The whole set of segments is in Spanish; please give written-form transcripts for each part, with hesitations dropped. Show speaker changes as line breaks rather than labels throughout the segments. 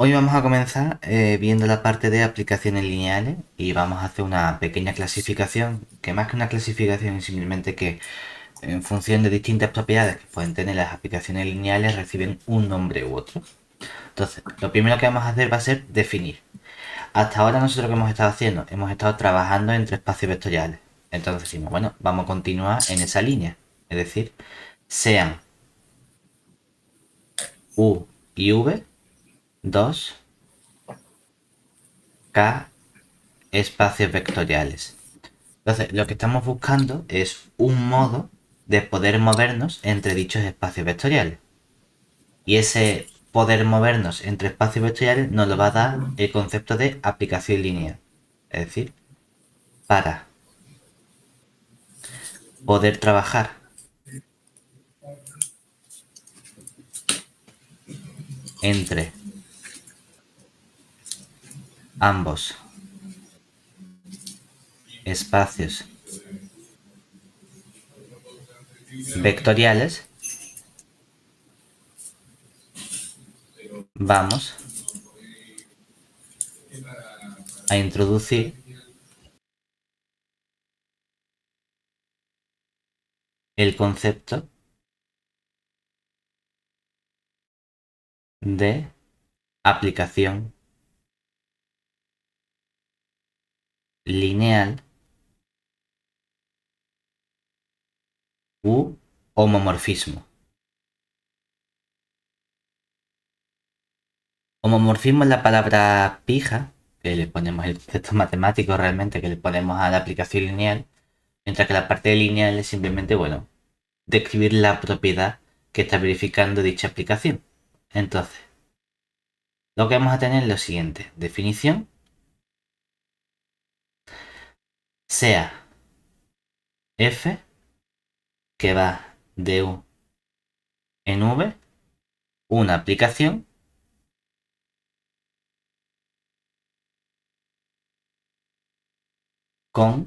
Hoy vamos a comenzar viendo la parte de aplicaciones lineales y vamos a hacer una pequeña clasificación, que más que una clasificación es simplemente que en función de distintas propiedades que pueden tener las aplicaciones lineales reciben un nombre u otro. Entonces, lo primero que vamos a hacer va a ser definir. Hasta ahora nosotros lo que hemos estado haciendo, hemos estado trabajando entre espacios vectoriales. Entonces decimos, bueno, vamos a continuar en esa línea. Es decir, sean U y V, 2 K espacios vectoriales. Entonces, lo que estamos buscando es un modo de poder movernos entre dichos espacios vectoriales. Y ese poder movernos entre espacios vectoriales nos lo va a dar el concepto de aplicación lineal. Es decir, para poder trabajar entre ambos espacios vectoriales, vamos a introducir el concepto de aplicación lineal u homomorfismo. Homomorfismo es la palabra pija, que le ponemos el concepto matemático realmente, que le ponemos a la aplicación lineal, mientras que la parte lineal es simplemente, bueno, describir la propiedad que está verificando dicha aplicación. Entonces, lo que vamos a tener es lo siguiente: definición, sea f, que va de u en v, una aplicación con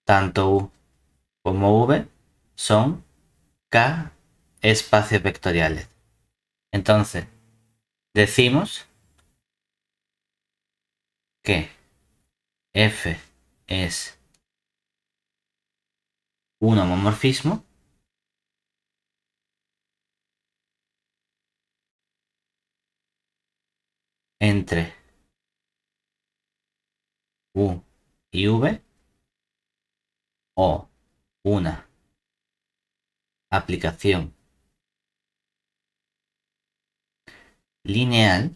tanto u como v son k espacios vectoriales. Entonces, decimos que f es un homomorfismo entre u y v, o una aplicación lineal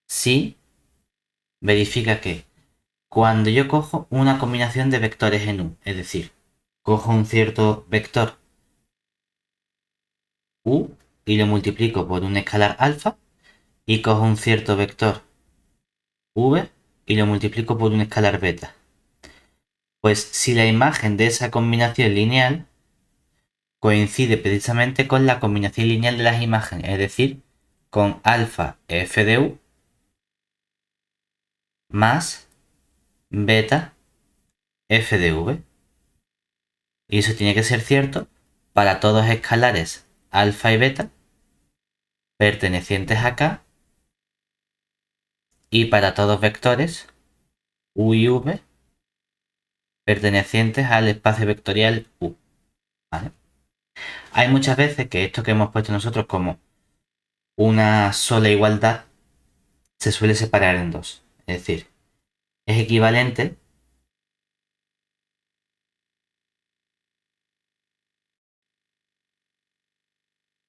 si verifica que cuando yo cojo una combinación de vectores en u, es decir, cojo un cierto vector u y lo multiplico por un escalar alfa, y cojo un cierto vector v y lo multiplico por un escalar beta. Pues si la imagen de esa combinación lineal coincide precisamente con la combinación lineal de las imágenes, es decir, con alfa f de u más beta f de v. Y eso tiene que ser cierto para todos escalares alfa y beta pertenecientes a K, y para todos vectores u y v pertenecientes al espacio vectorial u. ¿Vale? Hay muchas veces que esto que hemos puesto nosotros como una sola igualdad se suele separar en dos. Es decir, es equivalente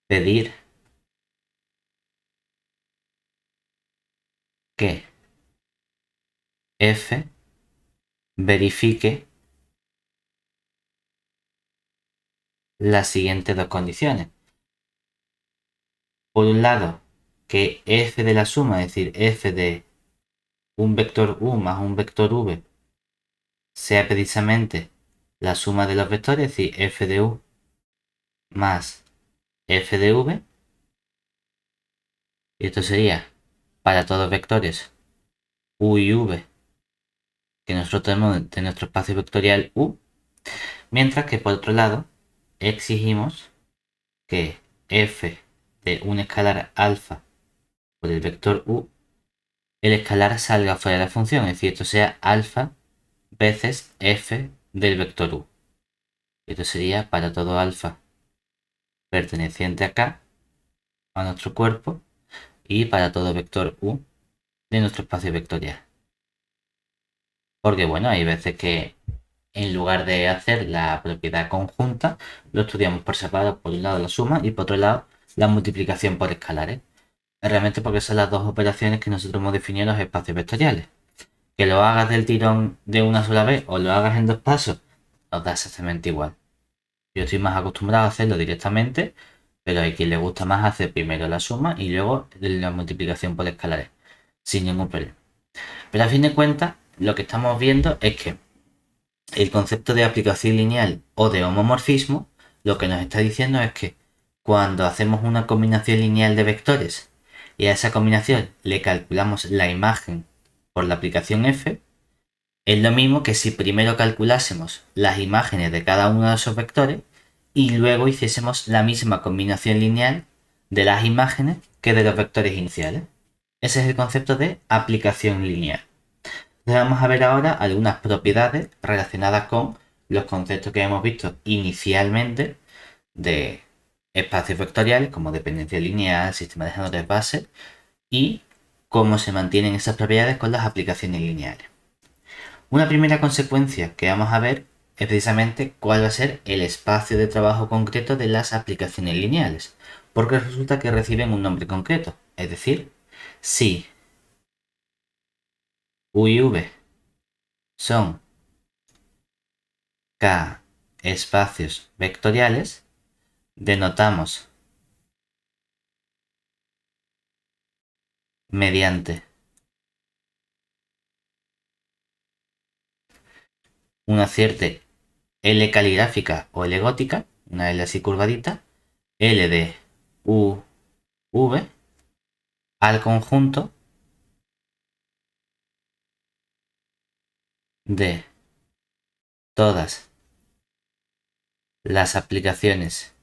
pedir que f verifique las siguientes dos condiciones. Por un lado, que f de la suma, es decir, f de un vector u más un vector v, sea precisamente la suma de los vectores, es decir, f de u más f de v. Y esto sería para todos vectores u y v que nosotros tenemos de nuestro espacio vectorial u. Mientras que por otro lado exigimos que f de un escalar alfa por el vector u, el escalar salga fuera de la función, es decir, esto sea alfa veces f del vector u. Esto sería para todo alfa perteneciente acá, a nuestro cuerpo, y para todo vector u de nuestro espacio vectorial. Porque bueno, hay veces que en lugar de hacer la propiedad conjunta, lo estudiamos por separado, por un lado la suma y por otro lado la multiplicación por escalares. Realmente porque son las dos operaciones que nosotros hemos definido en los espacios vectoriales. Que lo hagas del tirón de una sola vez o lo hagas en dos pasos, nos da exactamente igual. Yo estoy más acostumbrado a hacerlo directamente, pero hay quien le gusta más hacer primero la suma y luego la multiplicación por escalares, sin ningún problema. Pero a fin de cuentas, lo que estamos viendo es que el concepto de aplicación lineal o de homomorfismo lo que nos está diciendo es que cuando hacemos una combinación lineal de vectores y a esa combinación le calculamos la imagen por la aplicación f, es lo mismo que si primero calculásemos las imágenes de cada uno de esos vectores y luego hiciésemos la misma combinación lineal de las imágenes que de los vectores iniciales. Ese es el concepto de aplicación lineal. Vamos a ver ahora algunas propiedades relacionadas con los conceptos que hemos visto inicialmente de espacios vectoriales como dependencia lineal, sistema de generadores base y cómo se mantienen esas propiedades con las aplicaciones lineales. Una primera consecuencia que vamos a ver es precisamente cuál va a ser el espacio de trabajo concreto de las aplicaciones lineales, porque resulta que reciben un nombre concreto, es decir, si U y V son K espacios vectoriales, denotamos mediante una cierta L caligráfica o L gótica, una L así curvadita, L de U, V, al conjunto de todas las aplicaciones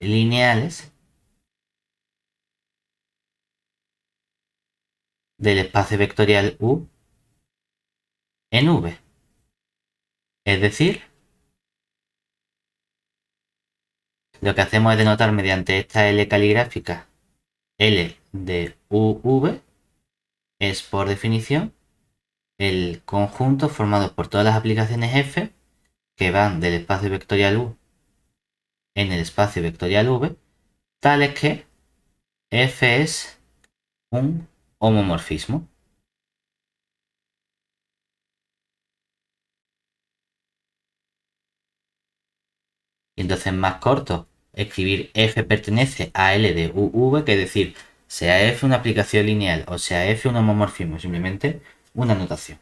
lineales del espacio vectorial U en V. Es decir, lo que hacemos es denotar mediante esta L caligráfica L de UV es por definición el conjunto formado por todas las aplicaciones F que van del espacio vectorial U en el espacio vectorial V, tales que F es un homomorfismo. Y entonces es más corto escribir F pertenece a L de UV que decir sea F una aplicación lineal o sea F un homomorfismo, simplemente una notación.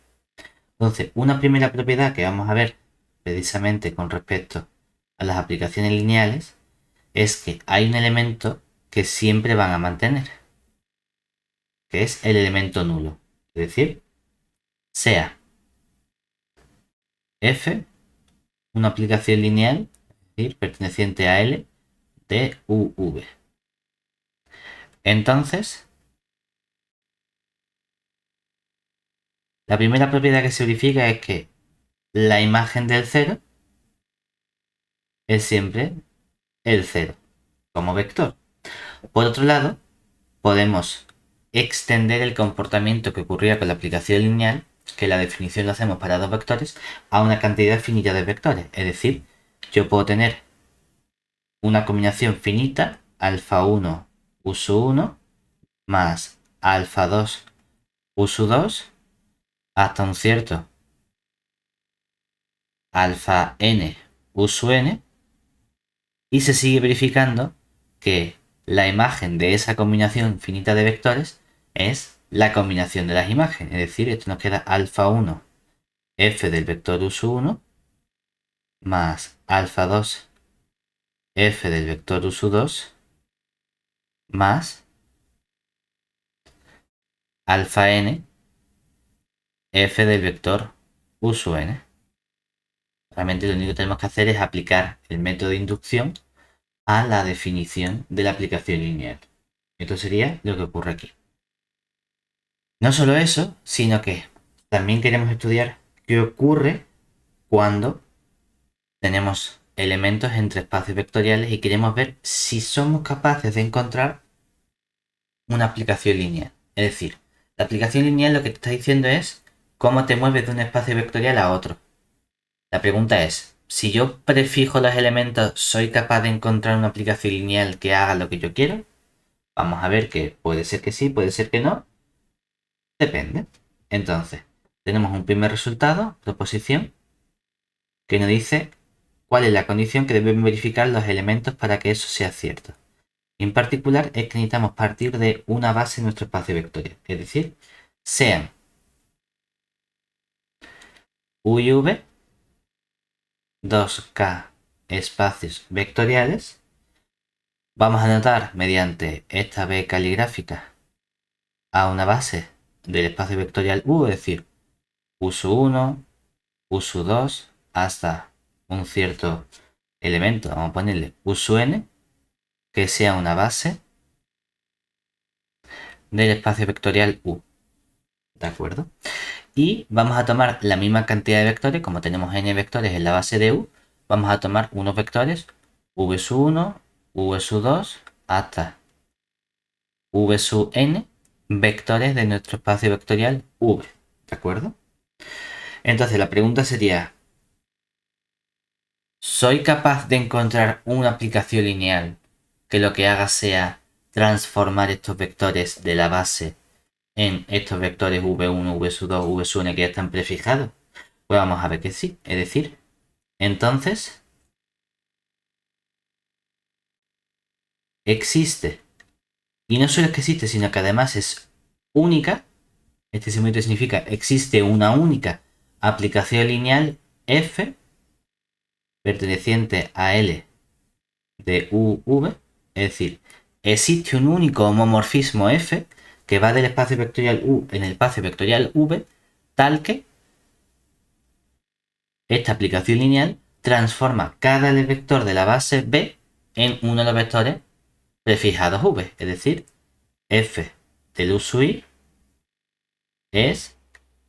Entonces, una primera propiedad que vamos a ver precisamente con respecto a las aplicaciones lineales es que hay un elemento que siempre van a mantener, que es el elemento nulo. Es decir, sea F una aplicación lineal, es decir, perteneciente a L de UV. Entonces, la primera propiedad que se verifica es que la imagen del cero es siempre el cero como vector. Por otro lado, podemos extender el comportamiento que ocurría con la aplicación lineal, que la definición la hacemos para dos vectores, a una cantidad finita de vectores. Es decir, yo puedo tener una combinación finita, alfa 1 uso 1 más alfa 2 uso 2 hasta un cierto alfa n uso n y se sigue verificando que la imagen de esa combinación finita de vectores es la combinación de las imágenes. Es decir, esto nos queda alfa 1 f del vector uso 1 más alfa 2 f del vector uso 2 más alfa n f del vector uso n. Realmente lo único que tenemos que hacer es aplicar el método de inducción a la definición de la aplicación lineal. Esto sería lo que ocurre aquí. No solo eso, sino que también queremos estudiar qué ocurre cuando tenemos elementos entre espacios vectoriales y queremos ver si somos capaces de encontrar una aplicación lineal. Es decir, la aplicación lineal lo que te está diciendo es cómo te mueves de un espacio vectorial a otro. La pregunta es, si yo prefijo los elementos, ¿soy capaz de encontrar una aplicación lineal que haga lo que yo quiero? Vamos a ver que puede ser que sí, puede ser que no. Depende. Entonces, tenemos un primer resultado, proposición, que nos dice cuál es la condición que deben verificar los elementos para que eso sea cierto. En particular, es que necesitamos partir de una base en nuestro espacio vectorial. Es decir, sean U y V 2K espacios vectoriales. Vamos a anotar mediante esta B caligráfica a una base del espacio vectorial U, es decir, U1, U2, hasta un cierto elemento, vamos a ponerle U(n), que sea una base del espacio vectorial U. ¿De acuerdo? Y vamos a tomar la misma cantidad de vectores, como tenemos n vectores en la base de U, vamos a tomar unos vectores v1, v2, hasta v(n), vectores de nuestro espacio vectorial V. ¿De acuerdo? Entonces la pregunta sería, ¿soy capaz de encontrar una aplicación lineal que lo que haga sea transformar estos vectores de la base en estos vectores v1, v2, v(n) que ya están prefijados? Pues vamos a ver que sí. Es decir, entonces existe. Y no solo es que existe, sino que además es única. Este simbolito significa existe una única aplicación lineal f perteneciente a L de UV. Es decir, existe un único homomorfismo f que va del espacio vectorial U en el espacio vectorial V, tal que esta aplicación lineal transforma cada vector de la base B en uno de los vectores prefijados V. Es decir, f del U sub i es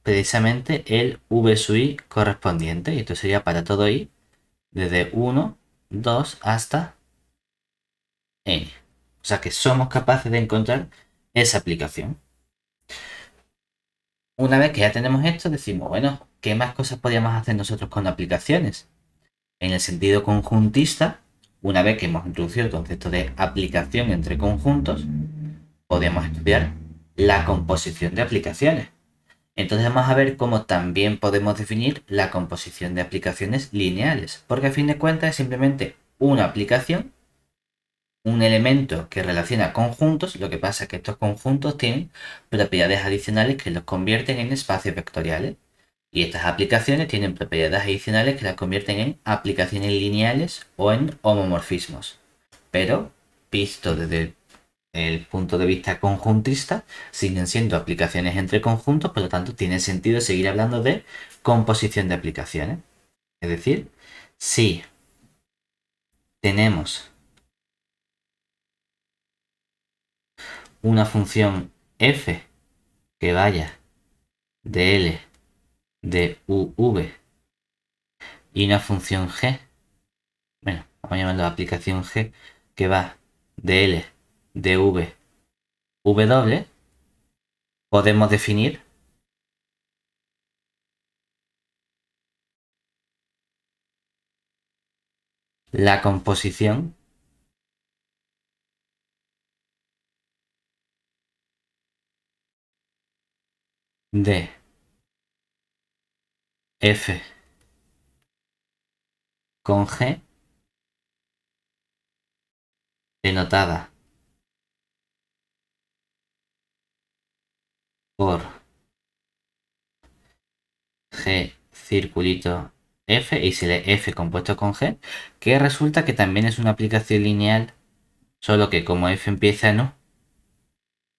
precisamente el V sub i correspondiente. Y esto sería para todo i desde 1, 2 hasta n. O sea que somos capaces de encontrar esa aplicación. Una vez que ya tenemos esto, decimos, bueno, ¿qué más cosas podríamos hacer nosotros con aplicaciones? En el sentido conjuntista, una vez que hemos introducido el concepto de aplicación entre conjuntos, podríamos estudiar la composición de aplicaciones. Entonces vamos a ver cómo también podemos definir la composición de aplicaciones lineales, porque a fin de cuentas es simplemente una aplicación, un elemento que relaciona conjuntos. Lo que pasa es que estos conjuntos tienen propiedades adicionales que los convierten en espacios vectoriales. Y estas aplicaciones tienen propiedades adicionales que las convierten en aplicaciones lineales o en homomorfismos. Pero, visto desde el punto de vista conjuntista, siguen siendo aplicaciones entre conjuntos, por lo tanto tiene sentido seguir hablando de composición de aplicaciones. Es decir, si tenemos una función f que vaya de L de UV y una función g, bueno, vamos a llamarlo aplicación g, que va de L de V W, podemos definir la composición de f con g denotada por G circulito F y se lee F compuesto con G, que resulta que también es una aplicación lineal, solo que como F empieza en U,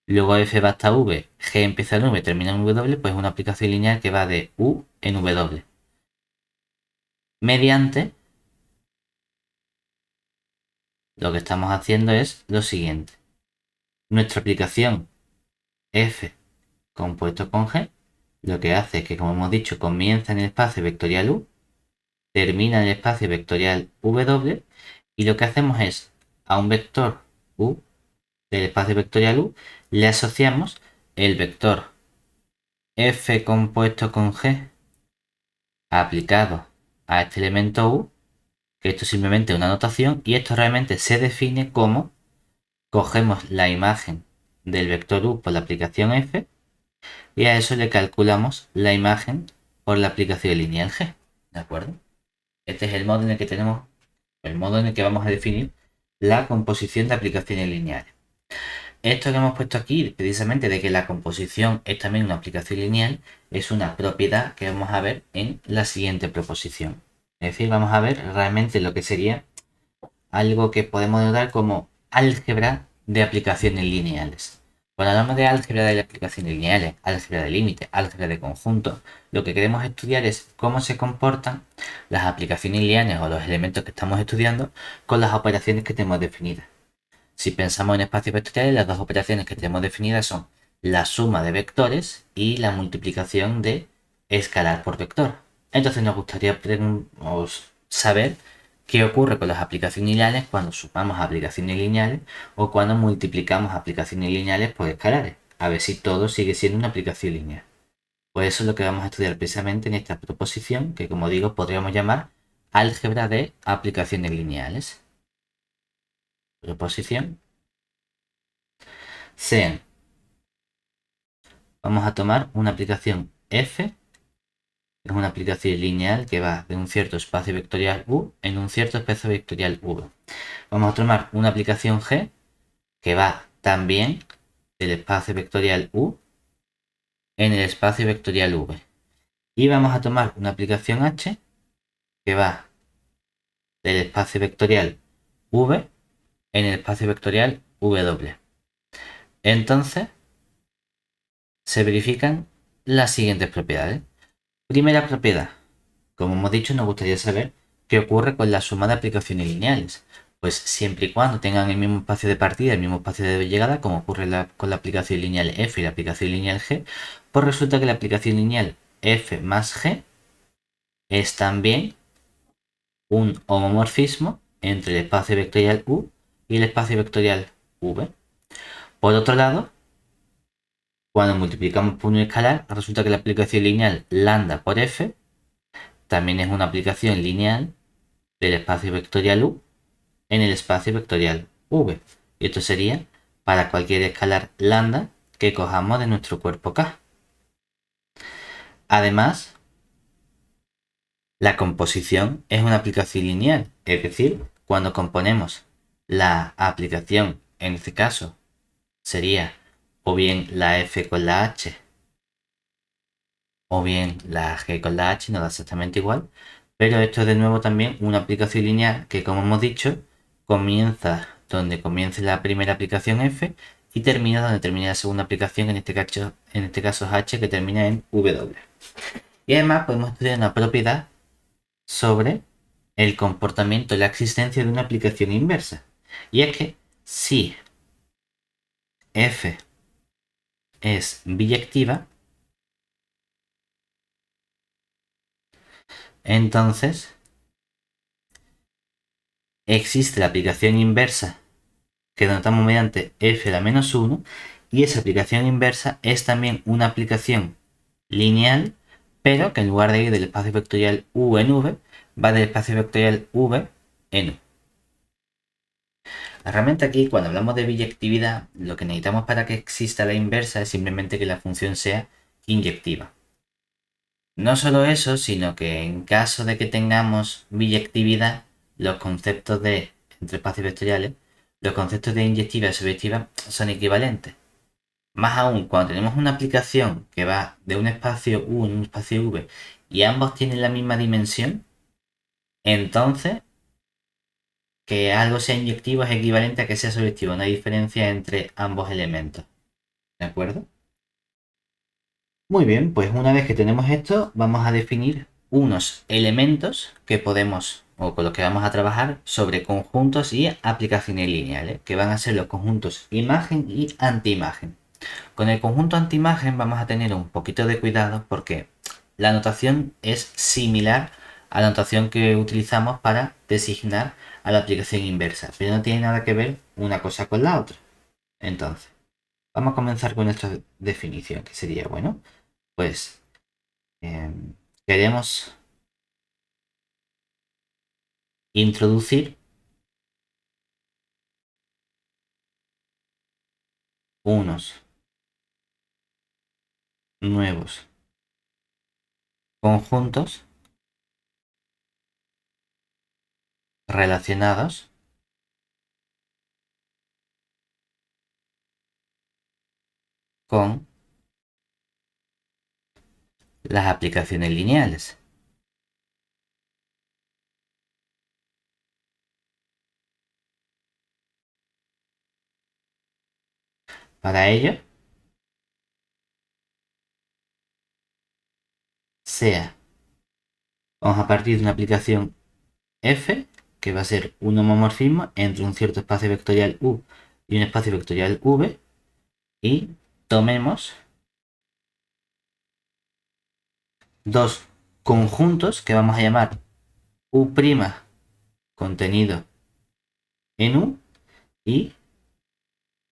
luego F va hasta V, G empieza en V, termina en W, pues es una aplicación lineal que va de U en W. mediante lo que estamos haciendo es lo siguiente. Nuestra aplicación f compuesto con g lo que hace es que, como hemos dicho, comienza en el espacio vectorial u, termina en el espacio vectorial w, y lo que hacemos es a un vector u del espacio vectorial u le asociamos el vector f compuesto con g aplicado a este elemento u, que esto es simplemente una notación, y esto realmente se define como cogemos la imagen del vector u por la aplicación f y a eso le calculamos la imagen por la aplicación lineal g. ¿De acuerdo? Este es el modo en el que tenemos, el modo en el que vamos a definir la composición de aplicaciones lineales. Esto que hemos puesto aquí, precisamente de que la composición es también una aplicación lineal, es una propiedad que vamos a ver en la siguiente proposición. Es decir, vamos a ver realmente lo que sería algo que podemos notar como álgebra de aplicaciones lineales. Cuando hablamos de álgebra de aplicaciones lineales, álgebra de límite, álgebra de conjunto, lo que queremos estudiar es cómo se comportan las aplicaciones lineales o los elementos que estamos estudiando con las operaciones que tenemos definidas. Si pensamos en espacios vectoriales, las dos operaciones que tenemos definidas son la suma de vectores y la multiplicación de escalar por vector. Entonces nos gustaría saber qué ocurre con las aplicaciones lineales cuando sumamos aplicaciones lineales o cuando multiplicamos aplicaciones lineales por escalares. A ver si todo sigue siendo una aplicación lineal. Pues eso es lo que vamos a estudiar precisamente en esta proposición, que, como digo, podríamos llamar álgebra de aplicaciones lineales. Proposición. Sean, vamos a tomar una aplicación f, que es una aplicación lineal que va de un cierto espacio vectorial u en un cierto espacio vectorial v. Vamos a tomar una aplicación g, que va también del espacio vectorial u en el espacio vectorial v. Y vamos a tomar una aplicación h, que va del espacio vectorial v en el espacio vectorial w. Entonces, se verifican las siguientes propiedades. Primera propiedad. Como hemos dicho, nos gustaría saber qué ocurre con la suma de aplicaciones lineales. Pues siempre y cuando tengan el mismo espacio de partida, el mismo espacio de llegada, como ocurre con la aplicación lineal f y la aplicación lineal g, pues resulta que la aplicación lineal f más g es también un homomorfismo entre el espacio vectorial u y el espacio vectorial v. Por otro lado, cuando multiplicamos por un escalar, resulta que la aplicación lineal lambda por f también es una aplicación lineal del espacio vectorial u en el espacio vectorial v. Y esto sería para cualquier escalar lambda que cojamos de nuestro cuerpo K. Además, la composición es una aplicación lineal, es decir, cuando componemos la aplicación, en este caso sería o bien la f con la h o bien la g con la h, no da exactamente igual, pero esto es de nuevo también una aplicación lineal que, como hemos dicho, comienza donde comience la primera aplicación f y termina donde termina la segunda aplicación, en este caso es h, que termina en w. Y además podemos estudiar una propiedad sobre el comportamiento y la existencia de una aplicación inversa. Y es que si f es biyectiva, entonces existe la aplicación inversa que notamos mediante f a la menos 1, y esa aplicación inversa es también una aplicación lineal, pero que en lugar de ir del espacio vectorial u en v, va del espacio vectorial v en u. Realmente aquí, cuando hablamos de biyectividad, lo que necesitamos para que exista la inversa es simplemente que la función sea inyectiva. No solo eso, sino que en caso de que tengamos biyectividad, los conceptos de entre espacios vectoriales, los conceptos de inyectiva y subjetiva son equivalentes. Más aún, cuando tenemos una aplicación que va de un espacio U en un espacio V y ambos tienen la misma dimensión, entonces que algo sea inyectivo es equivalente a que sea subjetivo. No hay diferencia entre ambos elementos. ¿De acuerdo? Muy bien, pues una vez que tenemos esto, vamos a definir unos elementos que podemos o con los que vamos a trabajar sobre conjuntos y aplicaciones lineales, que van a ser los conjuntos imagen y antiimagen. Con el conjunto antiimagen vamos a tener un poquito de cuidado porque la notación es similar a la notación que utilizamos para designar a la aplicación inversa, pero no tiene nada que ver una cosa con la otra. Entonces, vamos a comenzar con nuestra definición, que sería, bueno, pues queremos introducir unos nuevos conjuntos relacionados con las aplicaciones lineales. Para ello, vamos a partir de una aplicación f, que va a ser un homomorfismo entre un cierto espacio vectorial u y un espacio vectorial v, y tomemos dos conjuntos que vamos a llamar u' contenido en u y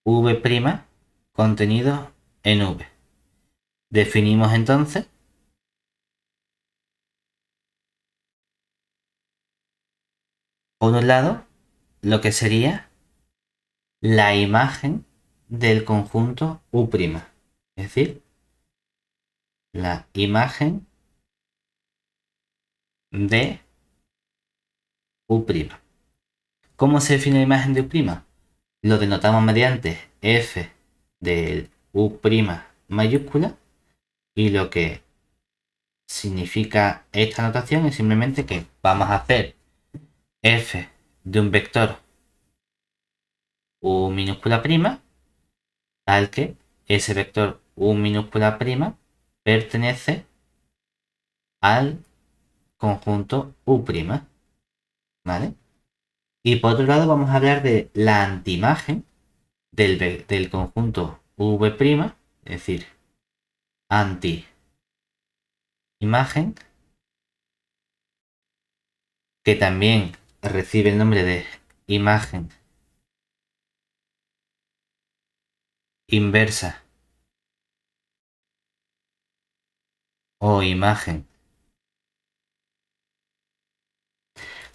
v' contenido en v. Definimos entonces por un lado lo que sería la imagen del conjunto u', es decir, la imagen de u'. ¿Cómo se define la imagen de u'? Lo denotamos mediante f del u' mayúscula, y lo que significa esta notación es simplemente que vamos a hacer f de un vector u minúscula prima al que ese vector u minúscula prima pertenece al conjunto u', ¿vale? Y por otro lado vamos a hablar de la antiimagen del conjunto v', es decir, anti-imagen, que también recibe el nombre de imagen inversa o imagen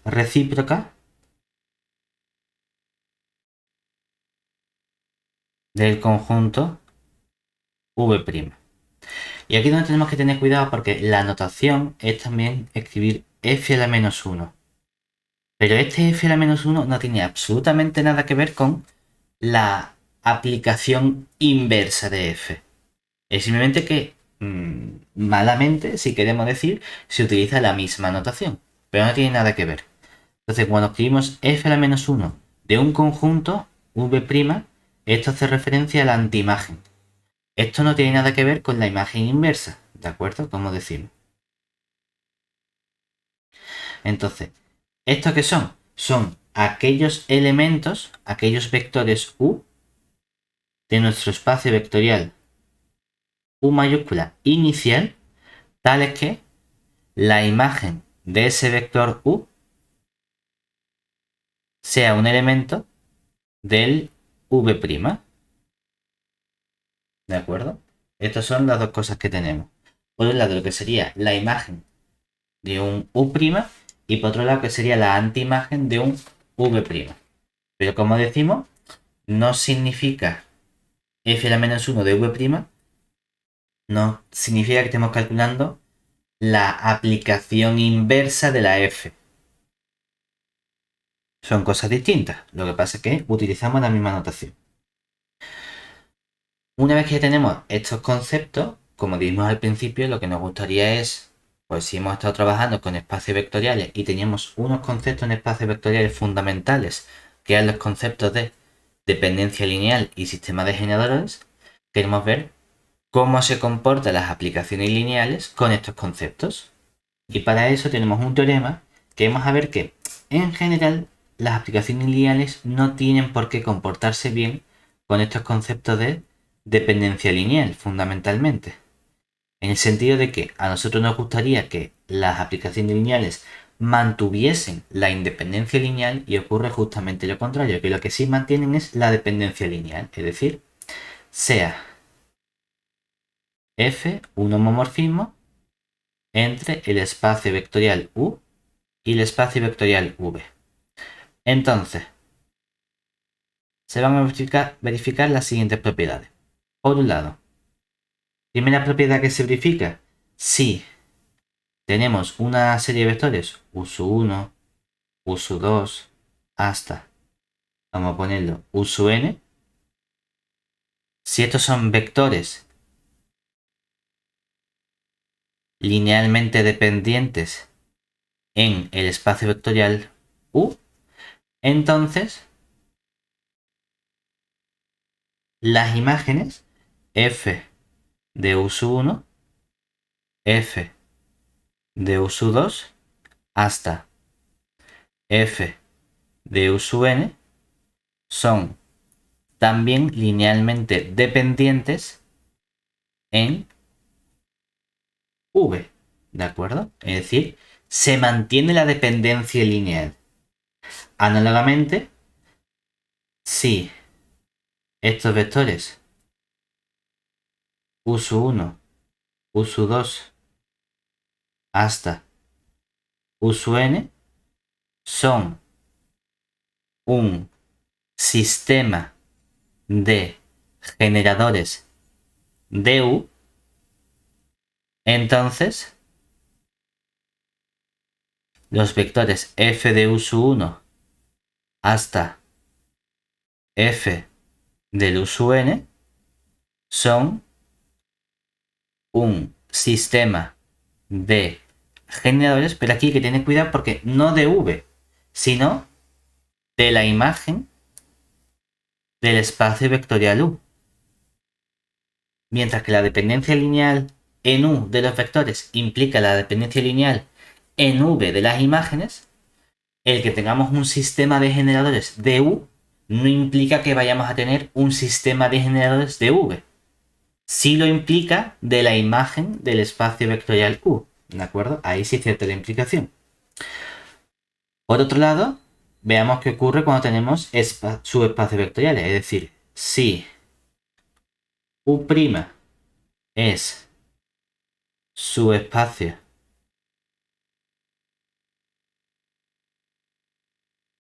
recíproca del conjunto v'. Y aquí donde tenemos que tener cuidado porque la notación es también escribir f a la menos 1. Pero este f a la menos 1 no tiene absolutamente nada que ver con la aplicación inversa de f. Es simplemente que, malamente, si queremos decir, se utiliza la misma notación. Pero no tiene nada que ver. Entonces, cuando escribimos f a la menos 1 de un conjunto v', esto hace referencia a la antiimagen. Esto no tiene nada que ver con la imagen inversa, ¿de acuerdo? Como decimos. Entonces, ¿estos qué son? Son aquellos elementos, aquellos vectores u de nuestro espacio vectorial u mayúscula inicial, tales que la imagen de ese vector u sea un elemento del v'. ¿De acuerdo? Estas son las dos cosas que tenemos. Por un lado, lo que sería la imagen de un u' y por otro lado, que sería la antiimagen de un v'. Pero como decimos, no significa f a la menos 1 de v', no significa que estemos calculando la aplicación inversa de la f. Son cosas distintas. Lo que pasa es que utilizamos la misma notación. Una vez que tenemos estos conceptos, como dijimos al principio, lo que nos gustaría es, pues si hemos estado trabajando con espacios vectoriales y teníamos unos conceptos en espacios vectoriales fundamentales, que eran los conceptos de dependencia lineal y sistema de generadores, queremos ver cómo se comportan las aplicaciones lineales con estos conceptos. Y para eso tenemos un teorema que vamos a ver que, en general, las aplicaciones lineales no tienen por qué comportarse bien con estos conceptos de dependencia lineal, fundamentalmente. En el sentido de que a nosotros nos gustaría que las aplicaciones lineales mantuviesen la independencia lineal y ocurre justamente lo contrario, que lo que sí mantienen es la dependencia lineal, es decir, sea f un homomorfismo entre el espacio vectorial U y el espacio vectorial V. Entonces, se van a verificar las siguientes propiedades. Por un lado, primera propiedad que se verifica, si tenemos una serie de vectores U1, U2, hasta, vamos a ponerlo, U(n), si estos son vectores linealmente dependientes en el espacio vectorial U, entonces las imágenes f de U1, f de U2 hasta f de U(n) son también linealmente dependientes en V, ¿de acuerdo? Es decir, se mantiene la dependencia lineal. Análogamente, si estos vectores U1, U2 hasta U(n) son un sistema de generadores de U, entonces los vectores f de U1 hasta f del U(n) son un sistema de generadores, pero aquí hay que tener cuidado porque no de V, sino de la imagen del espacio vectorial U. Mientras que la dependencia lineal en U de los vectores implica la dependencia lineal en V de las imágenes, el que tengamos un sistema de generadores de U no implica que vayamos a tener un sistema de generadores de V. Sí lo implica de la imagen del espacio vectorial U. ¿De acuerdo? Ahí sí es cierta la implicación. Por otro lado, veamos qué ocurre cuando tenemos subespacios vectoriales. Es decir, si U' es subespacio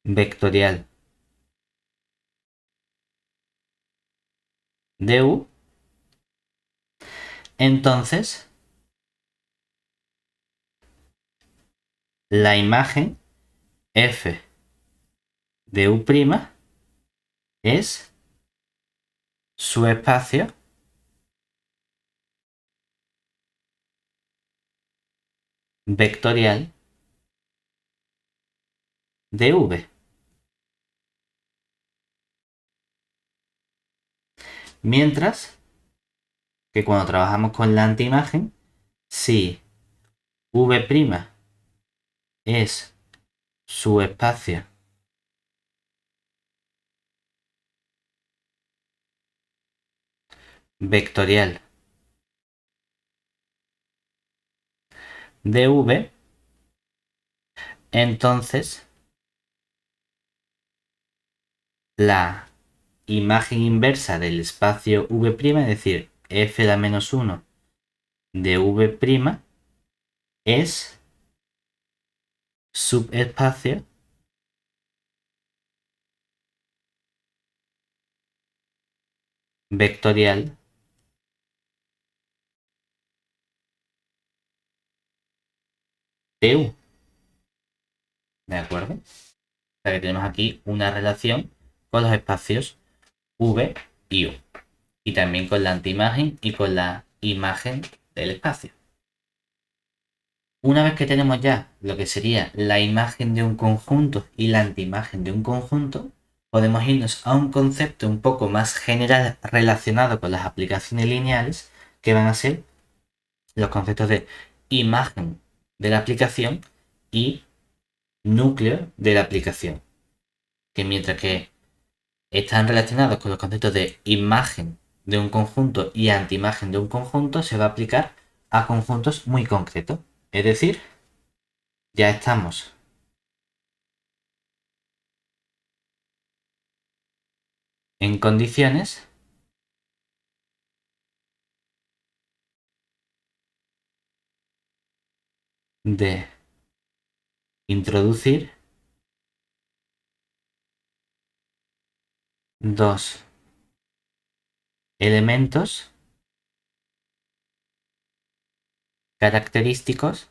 vectorial de U, entonces la imagen f de U' es subespacio vectorial de V. Mientras que cuando trabajamos con la antiimagen, si V' es subespacio vectorial de V, entonces la imagen inversa del espacio V', es decir, f la menos 1 de V', es subespacio vectorial de U. ¿De acuerdo? O sea que tenemos aquí una relación con los espacios V y U. Y también con la antiimagen y con la imagen del espacio. Una vez que tenemos ya lo que sería la imagen de un conjunto y la antiimagen de un conjunto, podemos irnos a un concepto un poco más general relacionado con las aplicaciones lineales, que van a ser los conceptos de imagen de la aplicación y núcleo de la aplicación. Que mientras que están relacionados con los conceptos de imagen de un conjunto y antiimagen de un conjunto, se va a aplicar a conjuntos muy concretos. Es decir, ya estamos en condiciones de introducir dos elementos característicos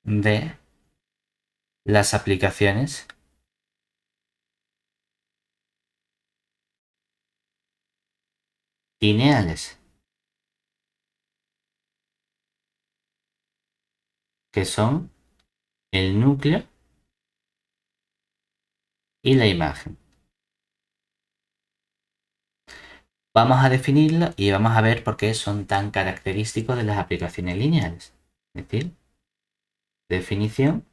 de las aplicaciones lineales, que son el núcleo y la imagen. Vamos a definirlo y vamos a ver por qué son tan característicos de las aplicaciones lineales. Es decir, definición.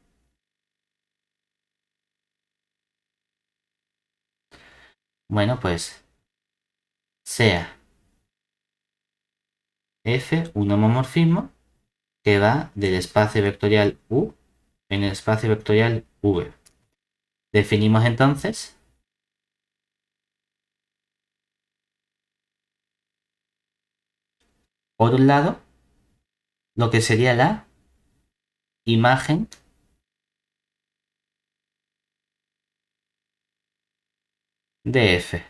Bueno, pues sea F un homomorfismo que va del espacio vectorial U en el espacio vectorial V. Definimos entonces, por un lado, lo que sería la imagen de F.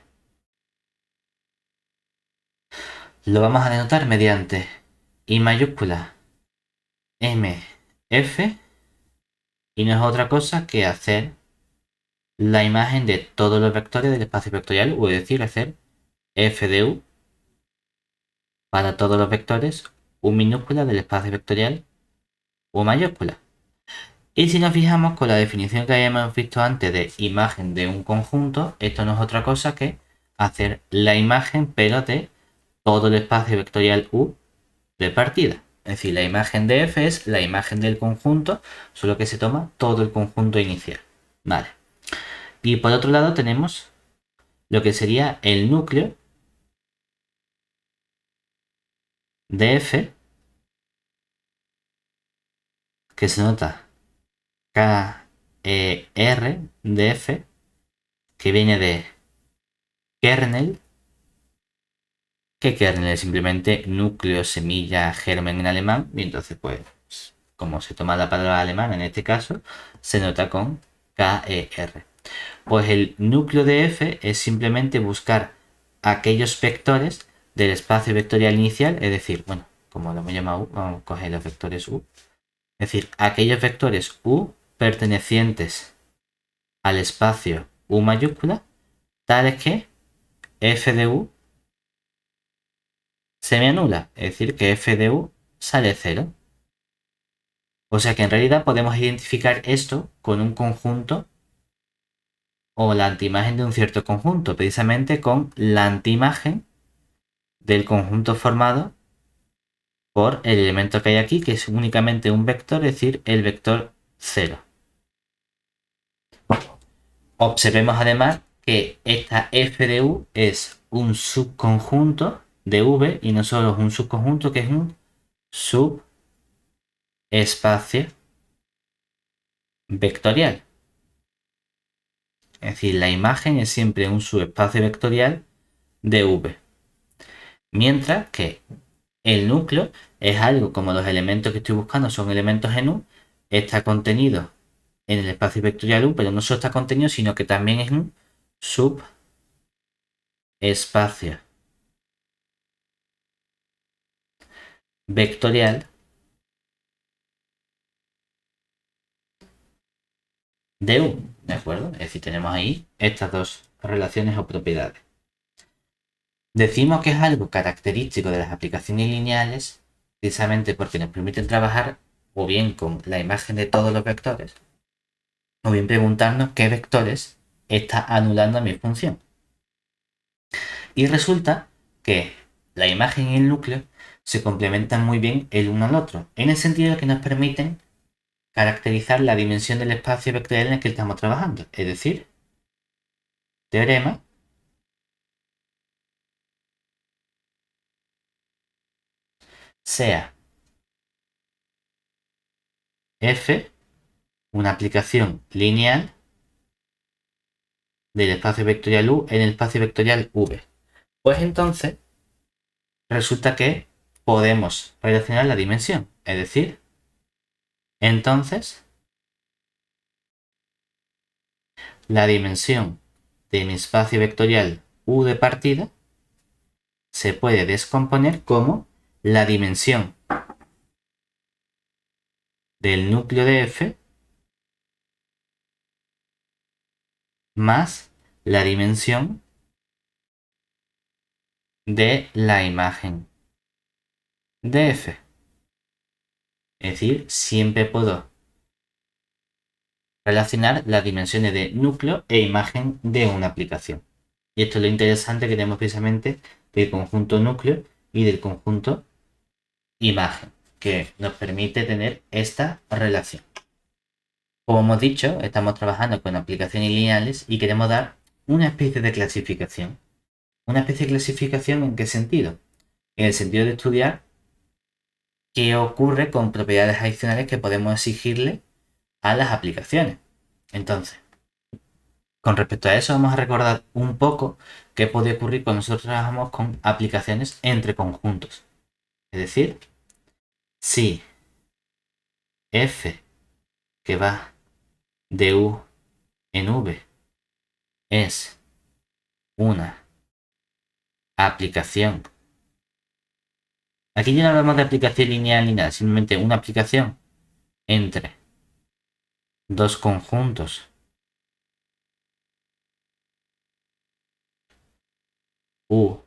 Lo vamos a denotar mediante I mayúscula M F y no es otra cosa que hacer la imagen de todos los vectores del espacio vectorial U, es decir, hacer F de U para todos los vectores U minúscula del espacio vectorial U mayúscula. Y si nos fijamos con la definición que habíamos visto antes de imagen de un conjunto, esto no es otra cosa que hacer la imagen pero de todo el espacio vectorial U de partida. Es decir, la imagen de F es la imagen del conjunto, solo que se toma todo el conjunto inicial. Vale. Y por otro lado tenemos lo que sería el núcleo de F, que se nota K-E-R de F, que viene de kernel, que kernel es simplemente núcleo, semilla, germen en alemán, y entonces pues como se toma la palabra alemana en este caso, se nota con K-E-R. Pues el núcleo de F es simplemente buscar aquellos vectores del espacio vectorial inicial, es decir, bueno, como lo hemos llamado U, vamos a coger los vectores U, es decir, aquellos vectores U pertenecientes al espacio U mayúscula, tales que F de U se me anula, es decir, que F de U sale 0. O sea que en realidad podemos identificar esto con un conjunto o la antiimagen de un cierto conjunto, precisamente con la antiimagen del conjunto formado por el elemento que hay aquí, que es únicamente un vector, es decir, el vector 0. Observemos además que esta f de u es un subconjunto de v y no solo es un subconjunto, que es un subespacio vectorial. Es decir, la imagen es siempre un subespacio vectorial de v. Mientras que el núcleo es algo como los elementos que estoy buscando son elementos en U, está contenido en el espacio vectorial U, pero no solo está contenido, sino que también es un subespacio vectorial de U, ¿de acuerdo? Es decir, tenemos ahí estas dos relaciones o propiedades. Decimos que es algo característico de las aplicaciones lineales precisamente porque nos permiten trabajar o bien con la imagen de todos los vectores o bien preguntarnos qué vectores está anulando mi función. Y resulta que la imagen y el núcleo se complementan muy bien el uno al otro, en el sentido de que nos permiten caracterizar la dimensión del espacio vectorial en el que estamos trabajando. Es decir, teorema sea f una aplicación lineal del espacio vectorial U en el espacio vectorial V. Pues entonces resulta que podemos relacionar la dimensión. Es decir, entonces la dimensión de mi espacio vectorial U de partida se puede descomponer como la dimensión del núcleo de F más la dimensión de la imagen de F. Es decir, siempre puedo relacionar las dimensiones de núcleo e imagen de una aplicación. Y esto es lo interesante que tenemos precisamente del conjunto núcleo y del conjunto imagen, que nos permite tener esta relación. Como hemos dicho, estamos trabajando con aplicaciones lineales y queremos dar una especie de clasificación. ¿Una especie de clasificación en qué sentido? En el sentido de estudiar qué ocurre con propiedades adicionales que podemos exigirle a las aplicaciones. Entonces, con respecto a eso, vamos a recordar un poco qué puede ocurrir cuando nosotros trabajamos con aplicaciones entre conjuntos. Es decir, si f que va de u en v es una aplicación. Aquí ya no hablamos de aplicación lineal ni nada, simplemente una aplicación entre dos conjuntos u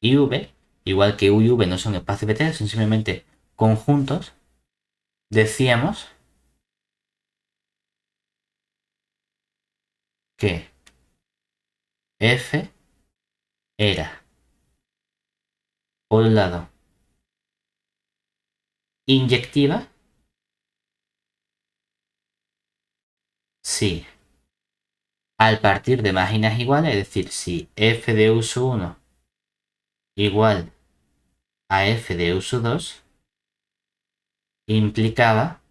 y v, igual que u y v no son espacios vectoriales, son simplemente conjuntos, decíamos que f era, por un lado, inyectiva, si al partir de máquinas iguales, es decir, si f de uso 1 igual a f de uso 2, implicaba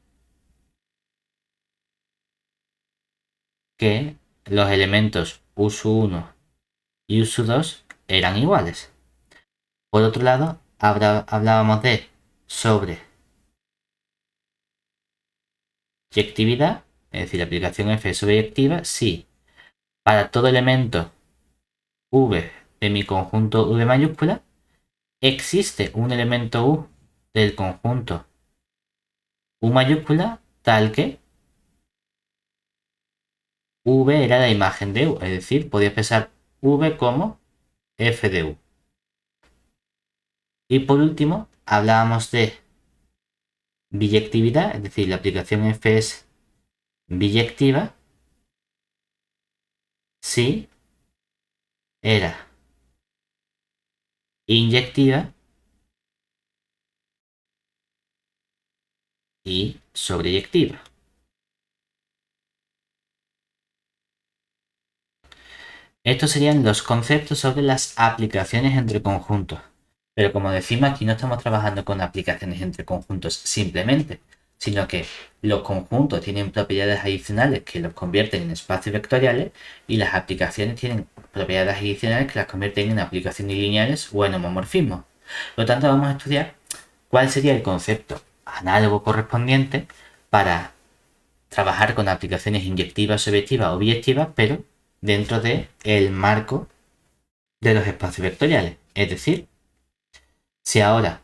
que los elementos uso 1 y uso 2 eran iguales. Por otro lado, hablábamos de sobreyectividad, es decir, la aplicación f es sobreyectiva si para todo elemento v de mi conjunto v mayúscula existe un elemento u del conjunto u mayúscula tal que v era la imagen de u, es decir, podía expresar v como f de u. Y por último, hablábamos de biyectividad, es decir, la aplicación f es biyectiva si era inyectiva y sobreyectiva. Estos serían los conceptos sobre las aplicaciones entre conjuntos. Pero como decimos, aquí no estamos trabajando con aplicaciones entre conjuntos simplemente, sino que los conjuntos tienen propiedades adicionales que los convierten en espacios vectoriales y las aplicaciones tienen propiedades adicionales que las convierten en aplicaciones lineales o en homomorfismos. Por lo tanto, vamos a estudiar cuál sería el concepto análogo correspondiente para trabajar con aplicaciones inyectivas, subjetivas o biyectivas, pero dentro del marco de los espacios vectoriales. Es decir, si ahora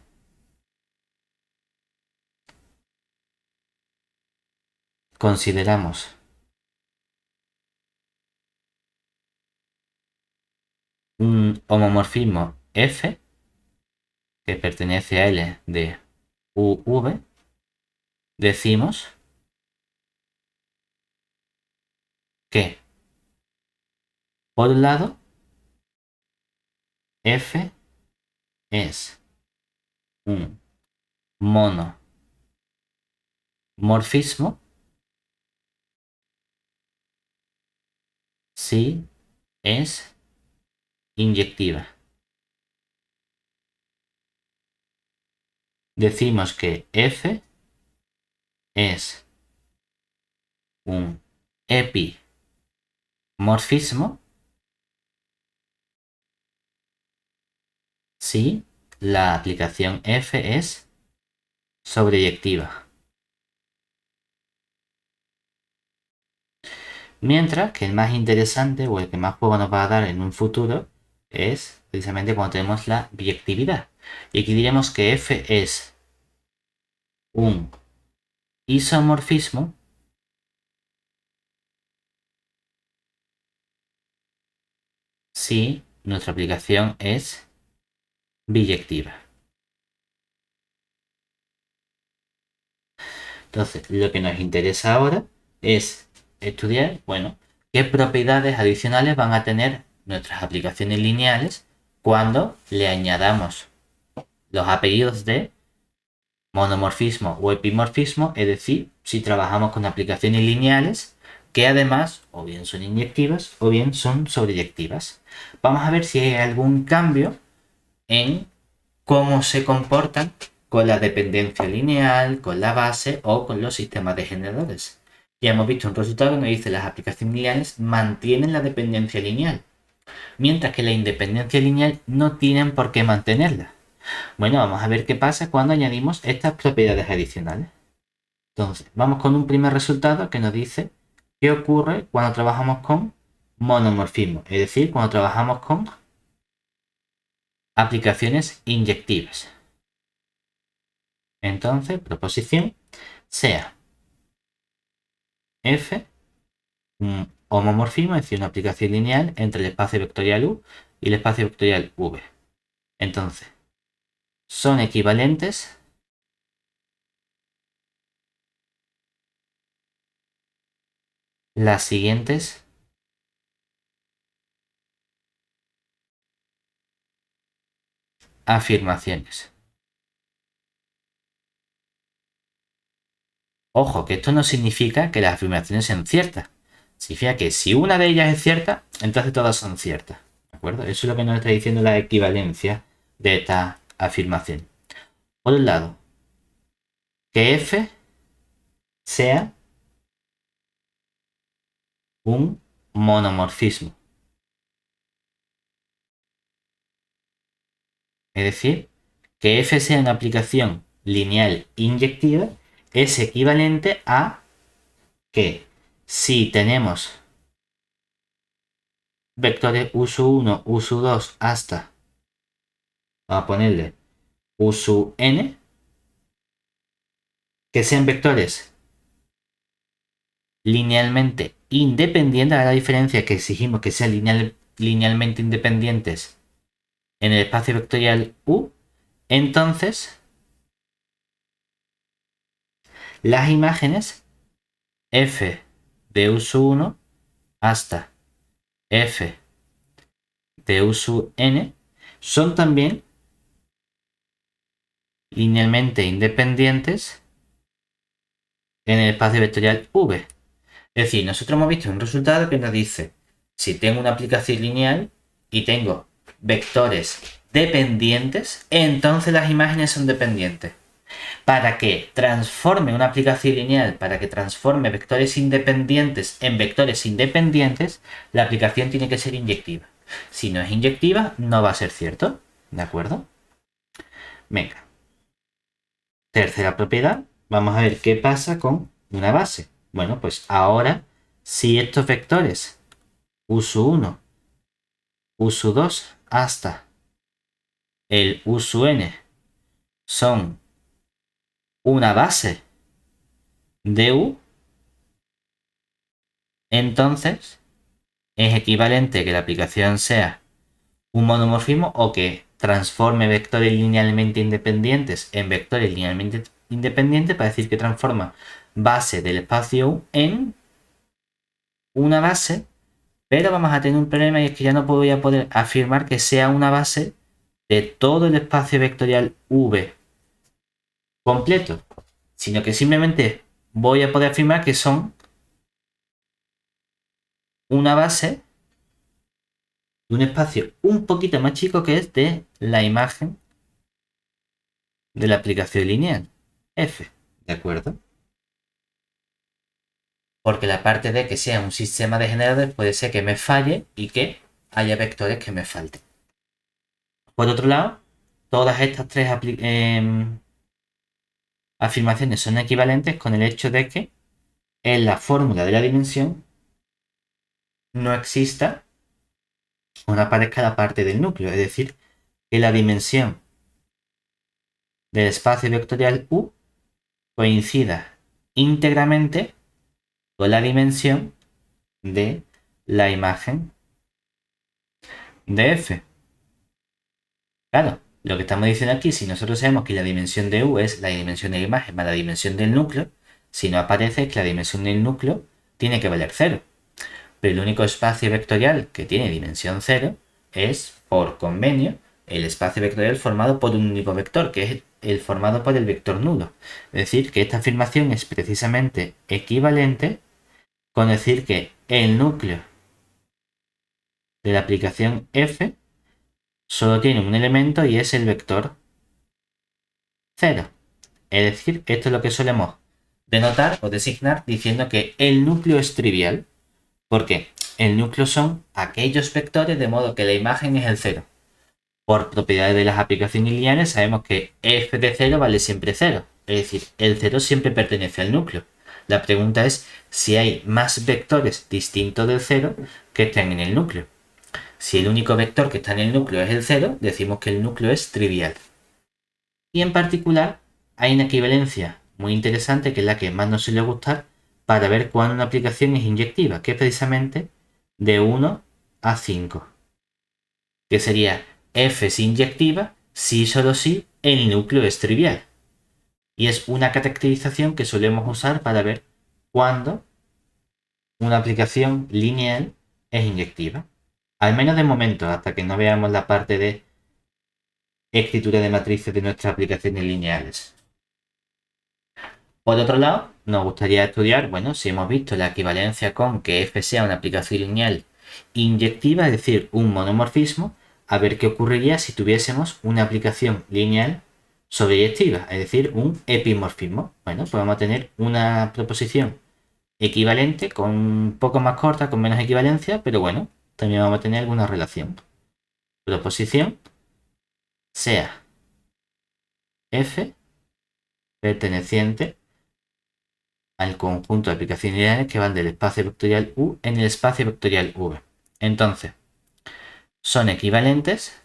consideramos un homomorfismo F que pertenece a L de UV, decimos que, por un lado, F es un monomorfismo si es inyectiva. Decimos que F es un epimorfismo si la aplicación F es sobreyectiva. Mientras que el más interesante o el que más juego nos va a dar en un futuro es precisamente cuando tenemos la biyectividad. Y aquí diremos que F es un isomorfismo si nuestra aplicación es biyectiva. Entonces, lo que nos interesa ahora es estudiar, bueno, qué propiedades adicionales van a tener nuestras aplicaciones lineales cuando le añadamos los apellidos de monomorfismo o epimorfismo, es decir, si trabajamos con aplicaciones lineales que además o bien son inyectivas o bien son sobreyectivas. Vamos a ver si hay algún cambio en cómo se comportan con la dependencia lineal, con la base o con los sistemas de generadores. Ya hemos visto un resultado que nos dice que las aplicaciones lineales mantienen la dependencia lineal, mientras que la independencia lineal no tienen por qué mantenerla. Bueno, vamos a ver qué pasa cuando añadimos estas propiedades adicionales. Entonces, vamos con un primer resultado que nos dice qué ocurre cuando trabajamos con monomorfismo, es decir, cuando trabajamos con aplicaciones inyectivas. Entonces, proposición sea F un homomorfismo, es decir, una aplicación lineal entre el espacio vectorial U y el espacio vectorial V. Entonces, son equivalentes las siguientes afirmaciones. Ojo, que esto no significa que las afirmaciones sean ciertas. Significa que si una de ellas es cierta, entonces todas son ciertas. ¿De acuerdo? Eso es lo que nos está diciendo la equivalencia de esta afirmación. Por un lado, que F sea un monomorfismo. Es decir, que F sea una aplicación lineal inyectiva es equivalente a que si tenemos vectores U1, U2 hasta, vamos a ponerle U que sean vectores linealmente independientes, a la diferencia que exigimos que sean linealmente independientes en el espacio vectorial U, entonces las imágenes f de u 1 hasta f de u n son también linealmente independientes en el espacio vectorial V. Es decir, nosotros hemos visto un resultado que nos dice, si tengo una aplicación lineal y tengo vectores dependientes, entonces las imágenes son dependientes. Para que transforme una aplicación lineal, para que transforme vectores independientes en vectores independientes, la aplicación tiene que ser inyectiva. Si no es inyectiva, no va a ser cierto. ¿De acuerdo? Venga. Tercera propiedad. Vamos a ver qué pasa con una base. Bueno, pues ahora, si estos vectores U1, U2 hasta el UN son una base de U, entonces es equivalente que la aplicación sea un monomorfismo o que transforme vectores linealmente independientes en vectores linealmente independientes para decir que transforma base del espacio U en una base, pero vamos a tener un problema y es que ya no voy a poder afirmar que sea una base de todo el espacio vectorial V completo, sino que simplemente voy a poder afirmar que son una base de un espacio un poquito más chico que es de la imagen de la aplicación lineal F, ¿de acuerdo? Porque la parte de que sea un sistema de generadores puede ser que me falle y que haya vectores que me falten. Por otro lado, todas estas tres afirmaciones son equivalentes con el hecho de que en la fórmula de la dimensión no exista o no aparezca la parte del núcleo, es decir, que la dimensión del espacio vectorial U coincida íntegramente con la dimensión de la imagen de F. Claro, lo que estamos diciendo aquí, si nosotros sabemos que la dimensión de U es la dimensión de la imagen más la dimensión del núcleo, si no aparece que la dimensión del núcleo tiene que valer 0. Pero el único espacio vectorial que tiene dimensión 0 es, por convenio, el espacio vectorial formado por un único vector, que es el formado por el vector nulo. Es decir, que esta afirmación es precisamente equivalente con decir que el núcleo de la aplicación F solo tiene un elemento y es el vector 0. Es decir, esto es lo que solemos denotar o designar diciendo que el núcleo es trivial. Porque el núcleo son aquellos vectores de modo que la imagen es el 0. Por propiedades de las aplicaciones lineales sabemos que f de 0 vale siempre 0. Es decir, el 0 siempre pertenece al núcleo. La pregunta es si hay más vectores distintos del 0 que estén en el núcleo. Si el único vector que está en el núcleo es el 0, decimos que el núcleo es trivial. Y en particular, hay una equivalencia muy interesante que es la que más nos suele gustar para ver cuándo una aplicación es inyectiva, que es precisamente de 1 a 5. Que sería f es inyectiva si solo si el núcleo es trivial. Y es una caracterización que solemos usar para ver cuándo una aplicación lineal es inyectiva. Al menos de momento, hasta que no veamos la parte de escritura de matrices de nuestras aplicaciones lineales. Por otro lado, nos gustaría estudiar, bueno, si hemos visto la equivalencia con que f sea una aplicación lineal inyectiva, es decir, un monomorfismo, a ver qué ocurriría si tuviésemos una aplicación lineal sobreyectiva, es decir, un epimorfismo. Bueno, pues vamos a tener una proposición equivalente, con un poco más corta, con menos equivalencia, pero bueno, también vamos a tener alguna relación. Proposición sea f perteneciente al conjunto de aplicaciones lineales que van del espacio vectorial U en el espacio vectorial V. Entonces, son equivalentes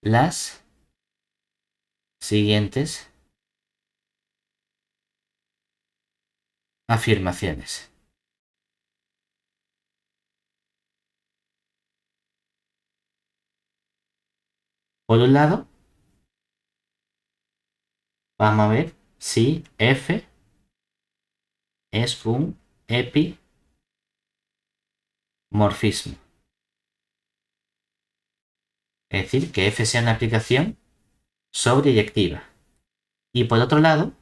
las siguientes afirmaciones. Por un lado, vamos a ver si F es un epimorfismo. Es decir, que F sea una aplicación sobreyectiva. Y por otro lado,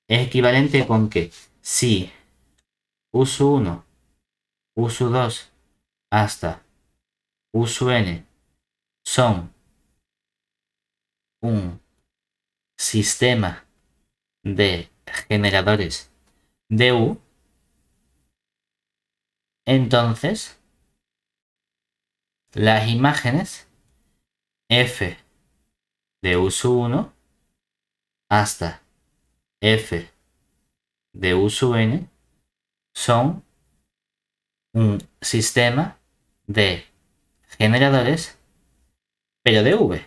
es equivalente con que si U sub 1, U sub 2 hasta U sub n son un sistema de generadores de U, entonces las imágenes f de U sub 1 hasta f de U sub n son un sistema de generadores, pero de V.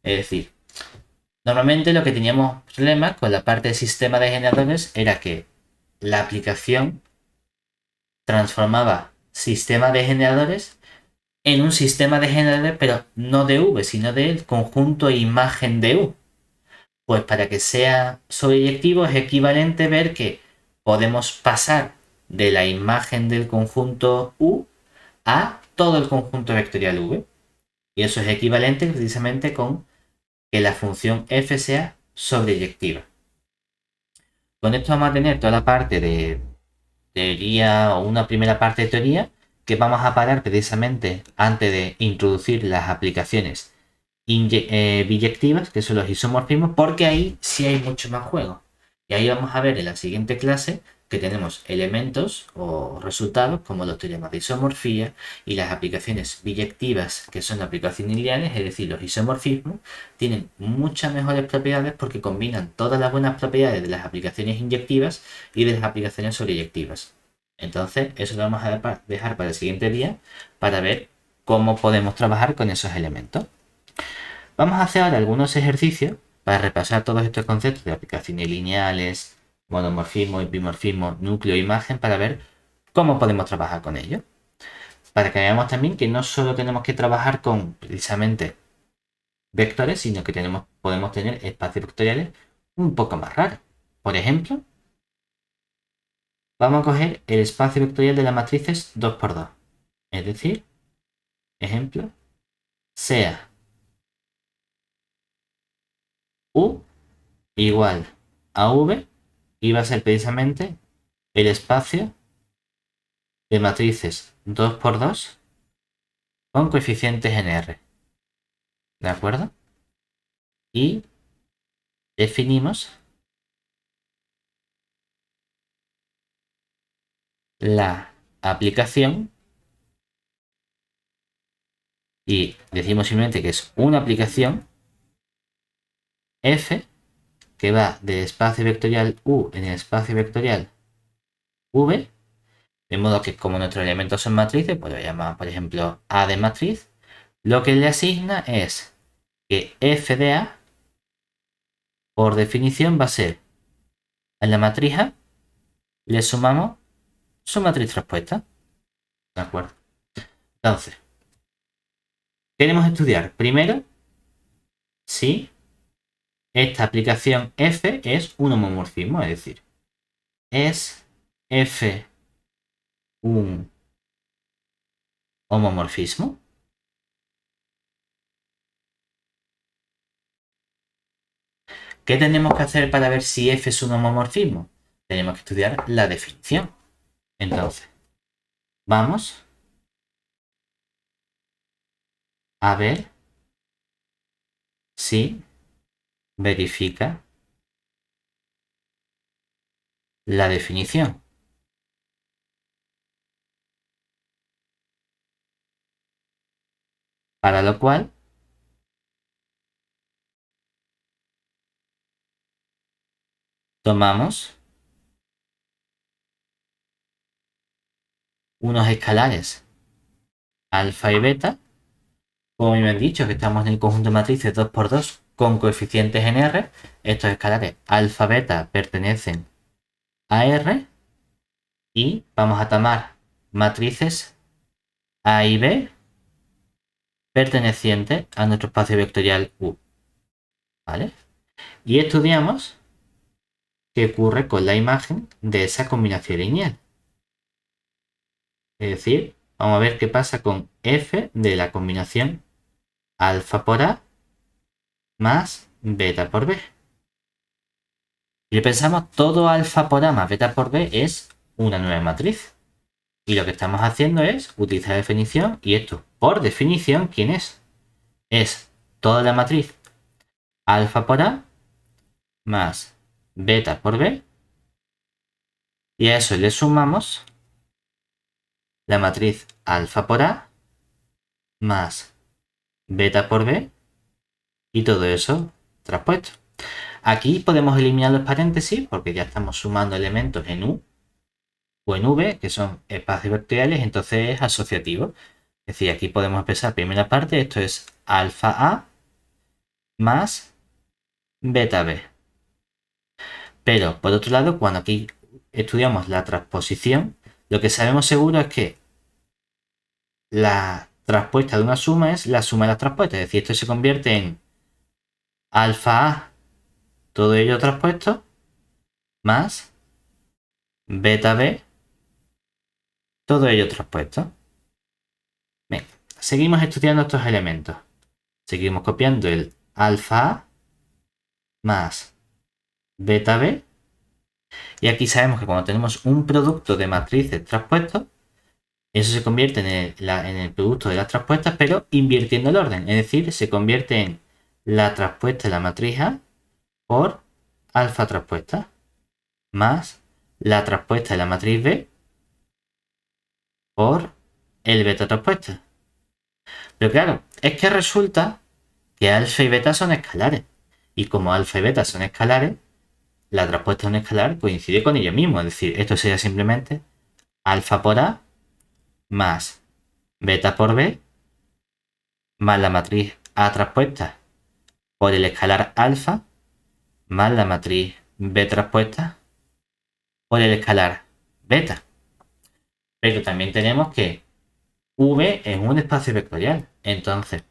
Es decir, normalmente lo que teníamos problemas con la parte de sistema de generadores era que la aplicación transformaba sistema de generadores en un sistema de generadores, pero no de V, sino del conjunto imagen de U. Pues para que sea sobreyectivo es equivalente ver que podemos pasar de la imagen del conjunto U a todo el conjunto vectorial V. Y eso es equivalente precisamente con que la función f sea sobreyectiva. Con esto vamos a tener toda la parte de teoría o una primera parte de teoría que vamos a parar precisamente antes de introducir las aplicaciones biyectivas, que son los isomorfismos, porque ahí sí hay mucho más juego. Y ahí vamos a ver en la siguiente clase que tenemos elementos o resultados como los teoremas de isomorfía y las aplicaciones biyectivas, que son aplicaciones lineales, es decir, los isomorfismos, tienen muchas mejores propiedades porque combinan todas las buenas propiedades de las aplicaciones inyectivas y de las aplicaciones sobreyectivas. Entonces, eso lo vamos a dejar para el siguiente día para ver cómo podemos trabajar con esos elementos. Vamos a hacer ahora algunos ejercicios para repasar todos estos conceptos de aplicaciones lineales, monomorfismo, epimorfismo, núcleo, imagen, para ver cómo podemos trabajar con ellos. Para que veamos también que no solo tenemos que trabajar con precisamente vectores, sino que podemos tener espacios vectoriales un poco más raros. Por ejemplo, vamos a coger el espacio vectorial de las matrices 2×2. Es decir, ejemplo, sea U igual a V y va a ser precisamente el espacio de matrices 2×2 con coeficientes en R. ¿De acuerdo? Y definimos la aplicación y decimos simplemente que es una aplicación F que va del espacio vectorial U en el espacio vectorial V, de modo que como nuestros elementos son matrices, pues lo llamamos por ejemplo A de matriz, lo que le asigna es que F de A por definición va a ser a la matriz A le sumamos su matriz traspuesta. ¿De acuerdo? Entonces, queremos estudiar primero si esta aplicación F es un homomorfismo, es decir, ¿es F un homomorfismo? ¿Qué tenemos que hacer para ver si F es un homomorfismo? Tenemos que estudiar la definición. Entonces, vamos a ver si verifica la definición. Para lo cual, tomamos unos escalares alfa y beta. Como me han dicho que estamos en el conjunto de matrices 2×2 con coeficientes en R, estos escalares alfa beta pertenecen a R y vamos a tomar matrices A y B pertenecientes a nuestro espacio vectorial U. ¿Vale? Y estudiamos qué ocurre con la imagen de esa combinación lineal. Es decir, vamos a ver qué pasa con F de la combinación alfa por A más beta por B. Si pensamos, todo alfa por A más beta por B es una nueva matriz. Y lo que estamos haciendo es utilizar la definición, y esto, por definición, ¿quién es? Es toda la matriz alfa por A más beta por B, y a eso le sumamos la matriz alfa por A más beta por B, y todo eso traspuesto. Aquí podemos eliminar los paréntesis porque ya estamos sumando elementos en U o en V, que son espacios vectoriales, entonces es asociativo. Es decir, aquí podemos empezar primera parte, esto es alfa A más beta B. Pero por otro lado, cuando aquí estudiamos la transposición, lo que sabemos seguro es que la traspuesta de una suma es la suma de las traspuestas. Es decir, esto se convierte en alfa A, todo ello traspuesto, más beta b, todo ello traspuesto. Bien, seguimos estudiando estos elementos. Seguimos copiando el alfa a más beta b. Y aquí sabemos que cuando tenemos un producto de matrices traspuestos, eso se convierte en el producto de las traspuestas, pero invirtiendo el orden. Es decir, se convierte en la traspuesta de la matriz A por alfa traspuesta más la traspuesta de la matriz B por el beta traspuesta. Pero claro, es que resulta que alfa y beta son escalares. Y como alfa y beta son escalares, la traspuesta de un escalar coincide con ello mismo. Es decir, esto sería simplemente alfa por A más beta por B más la matriz A traspuesta por el escalar alfa más la matriz B traspuesta por el escalar beta. Pero también tenemos que V es un espacio vectorial. Entonces,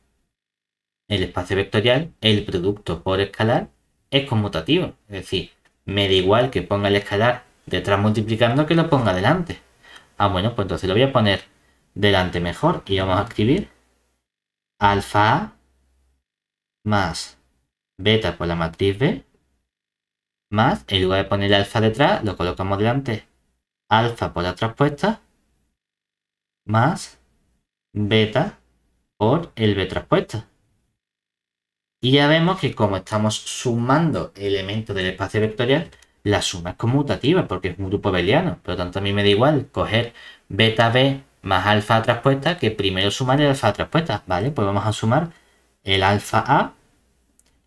el espacio vectorial, el producto por escalar, es conmutativo. Es decir, me da igual que ponga el escalar detrás multiplicando que lo ponga delante. Ah, bueno, pues entonces lo voy a poner delante mejor. Y vamos a escribir alfa A más beta por la matriz B más, en lugar de poner alfa detrás, lo colocamos delante, alfa por la traspuesta más beta por el B traspuesta. Y ya vemos que como estamos sumando elementos del espacio vectorial, la suma es conmutativa porque es un grupo abeliano. Por lo tanto, a mí me da igual coger beta B más alfa traspuesta que primero sumar el alfa traspuesta. ¿Vale? Pues vamos a sumar el alfa A.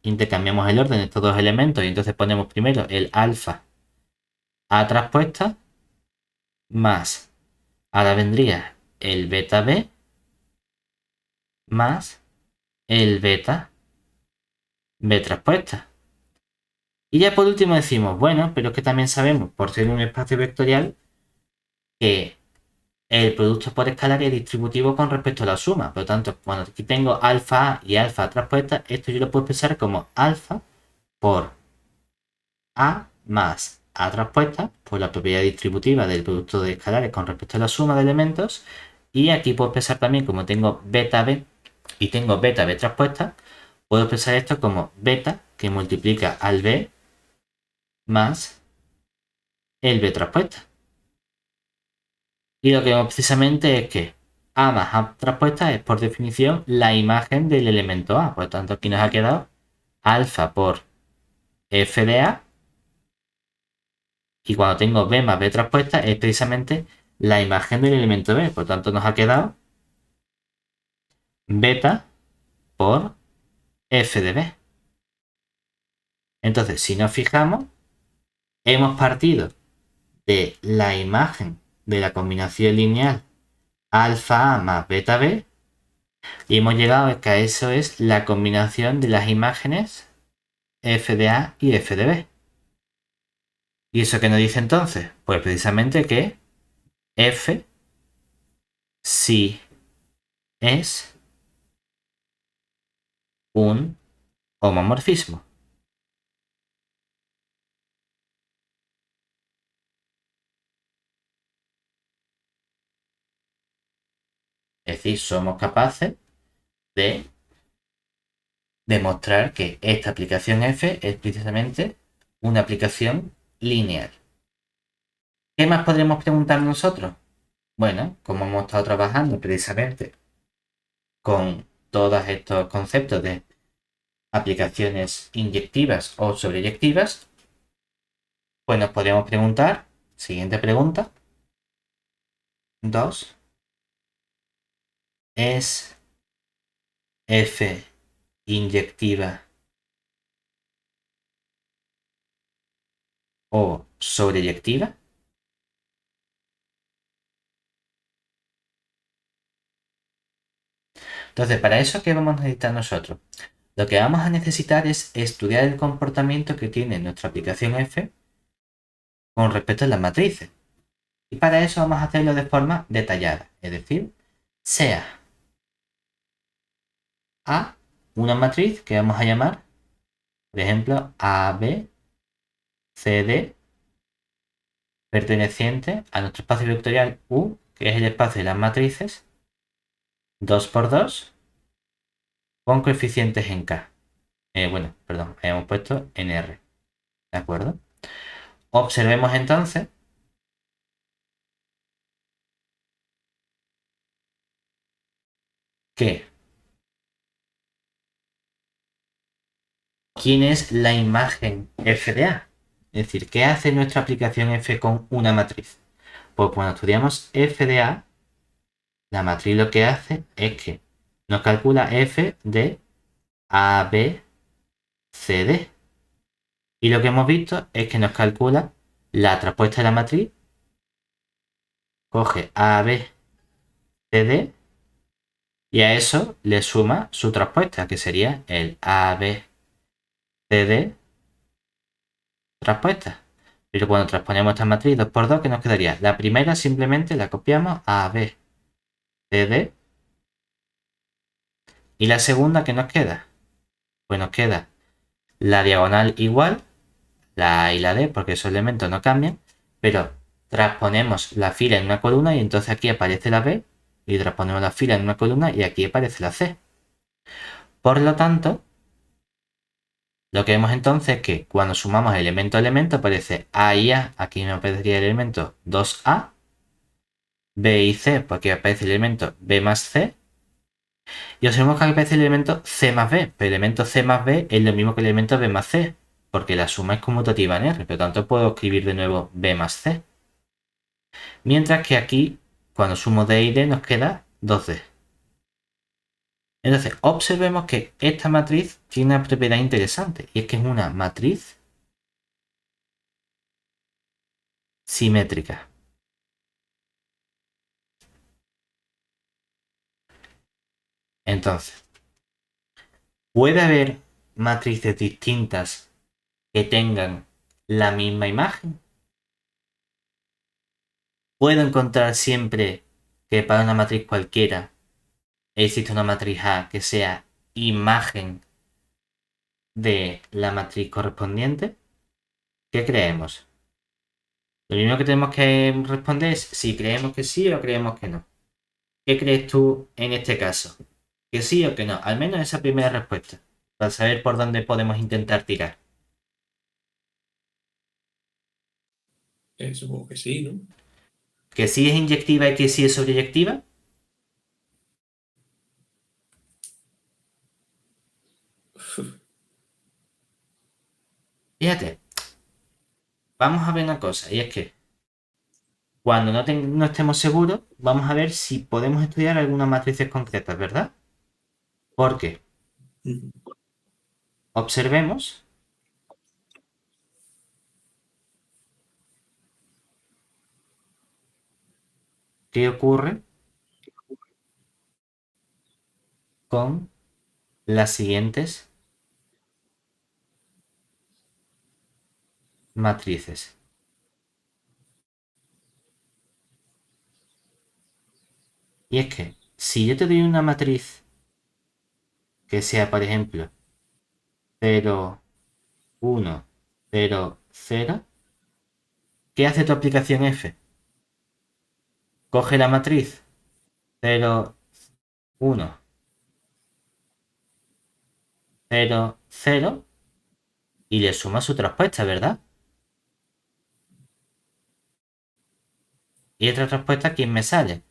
Intercambiamos el orden de estos dos elementos y entonces ponemos primero el alfa A traspuesta más, ahora vendría el beta B más el beta B traspuesta. Y ya por último decimos, bueno, pero es que también sabemos, por ser un espacio vectorial, que el producto por escalar es distributivo con respecto a la suma. Por lo tanto, cuando aquí tengo alfa A y alfa traspuesta, esto yo lo puedo expresar como alfa por A más A traspuesta, por la propiedad distributiva del producto de escalares con respecto a la suma de elementos. Y aquí puedo expresar también, como tengo beta B y tengo beta B traspuesta, puedo expresar esto como beta que multiplica al B más el B traspuesta. Y lo que vemos precisamente es que A más A traspuesta es por definición la imagen del elemento A. Por lo tanto, aquí nos ha quedado alfa por F de A. Y cuando tengo B más B traspuesta es precisamente la imagen del elemento B. Por lo tanto, nos ha quedado beta por F de B. Entonces, si nos fijamos, hemos partido de la imagen de la combinación lineal alfa A más beta B y hemos llegado a que eso es la combinación de las imágenes f de A y f de B. ¿Y eso qué nos dice entonces? Pues precisamente que f sí es un homomorfismo. Es decir, somos capaces de demostrar que esta aplicación f es precisamente una aplicación lineal. ¿Qué más podremos preguntar nosotros? Bueno, como hemos estado trabajando precisamente con todos estos conceptos de aplicaciones inyectivas o sobreyectivas, pues nos podríamos preguntar, siguiente pregunta, 2, ¿es f inyectiva o sobreyectiva? Entonces, para eso, ¿qué vamos a necesitar nosotros? Lo que vamos a necesitar es estudiar el comportamiento que tiene nuestra aplicación f con respecto a las matrices. Y para eso vamos a hacerlo de forma detallada, es decir, sea A una matriz que vamos a llamar, por ejemplo, A, B, C, D, perteneciente a nuestro espacio vectorial U, que es el espacio de las matrices, 2 por 2, con coeficientes en K. Bueno, perdón, hemos puesto en R. ¿De acuerdo? Observemos entonces que ¿quién es la imagen f de A? Es decir, ¿qué hace nuestra aplicación f con una matriz? Pues cuando estudiamos f de A, la matriz lo que hace es que nos calcula f de A, B, C, D. Y lo que hemos visto es que nos calcula la traspuesta de la matriz, coge A, B, C, D y a eso le suma su traspuesta, que sería el A, B, C, D traspuesta. Pero cuando transponemos esta matriz 2 por 2, ¿qué nos quedaría? La primera simplemente la copiamos a B, C, D. Y la segunda, ¿qué nos queda? Pues nos queda la diagonal igual, la A y la D, porque esos elementos no cambian, pero transponemos la fila en una columna y entonces aquí aparece la B, y transponemos la fila en una columna y aquí aparece la C. Por lo tanto, lo que vemos entonces es que cuando sumamos elemento a elemento aparece A y A, aquí me aparecería el elemento 2A, B y C, porque aparece el elemento B más C, y observamos que aparece el elemento C más B, pero el elemento C más B es lo mismo que el elemento B más C, porque la suma es conmutativa en R, por lo tanto puedo escribir de nuevo B más C. Mientras que aquí, cuando sumo D y D, nos queda 2D. Entonces, observemos que esta matriz tiene una propiedad interesante, y es que es una matriz simétrica. Entonces, ¿puede haber matrices distintas que tengan la misma imagen? ¿Puedo encontrar siempre que para una matriz cualquiera existe una matriz A que sea imagen de la matriz correspondiente? ¿Qué creemos? Lo primero que tenemos que responder es si creemos que sí o creemos que no. ¿Qué crees tú en este caso? ¿Que sí o que no? Al menos esa primera respuesta, para saber por dónde podemos intentar tirar.
Supongo que sí, ¿no?
¿Que sí es inyectiva y que sí es sobreyectiva? Fíjate, vamos a ver una cosa, y es que cuando no estemos seguros, vamos a ver si podemos estudiar algunas matrices concretas, ¿verdad? ¿Por qué? Observemos qué ocurre con las siguientes matrices. Y es que si yo te doy una matriz que sea, por ejemplo, 0, 1, 0, 0, ¿qué hace tu aplicación F? Coge la matriz 0, 1, 0, 0 y le suma su traspuesta, ¿verdad? Y esta respuesta, ¿quién me sale?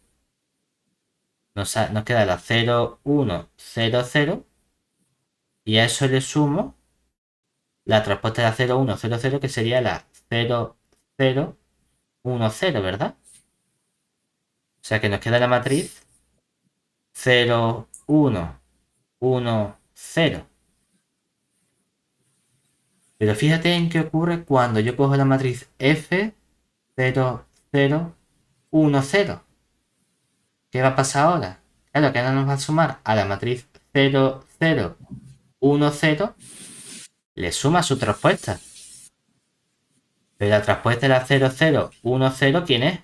Nos queda la 0, 1, 0, 0 y a eso le sumo la traspuesta de la 0, 1, 0, 0 que sería la 0, 0, 1, 0, ¿verdad? O sea que nos queda la matriz 0, 1, 1, 0. Pero fíjate en qué ocurre cuando yo cojo la matriz F, 0, 0, 1, 0. ¿Qué va a pasar ahora? Claro que ahora nos va a sumar a la matriz 0, 0, 1, 0, le suma su traspuesta. Pero la traspuesta de la 0, 0, 1, 0, ¿quién es?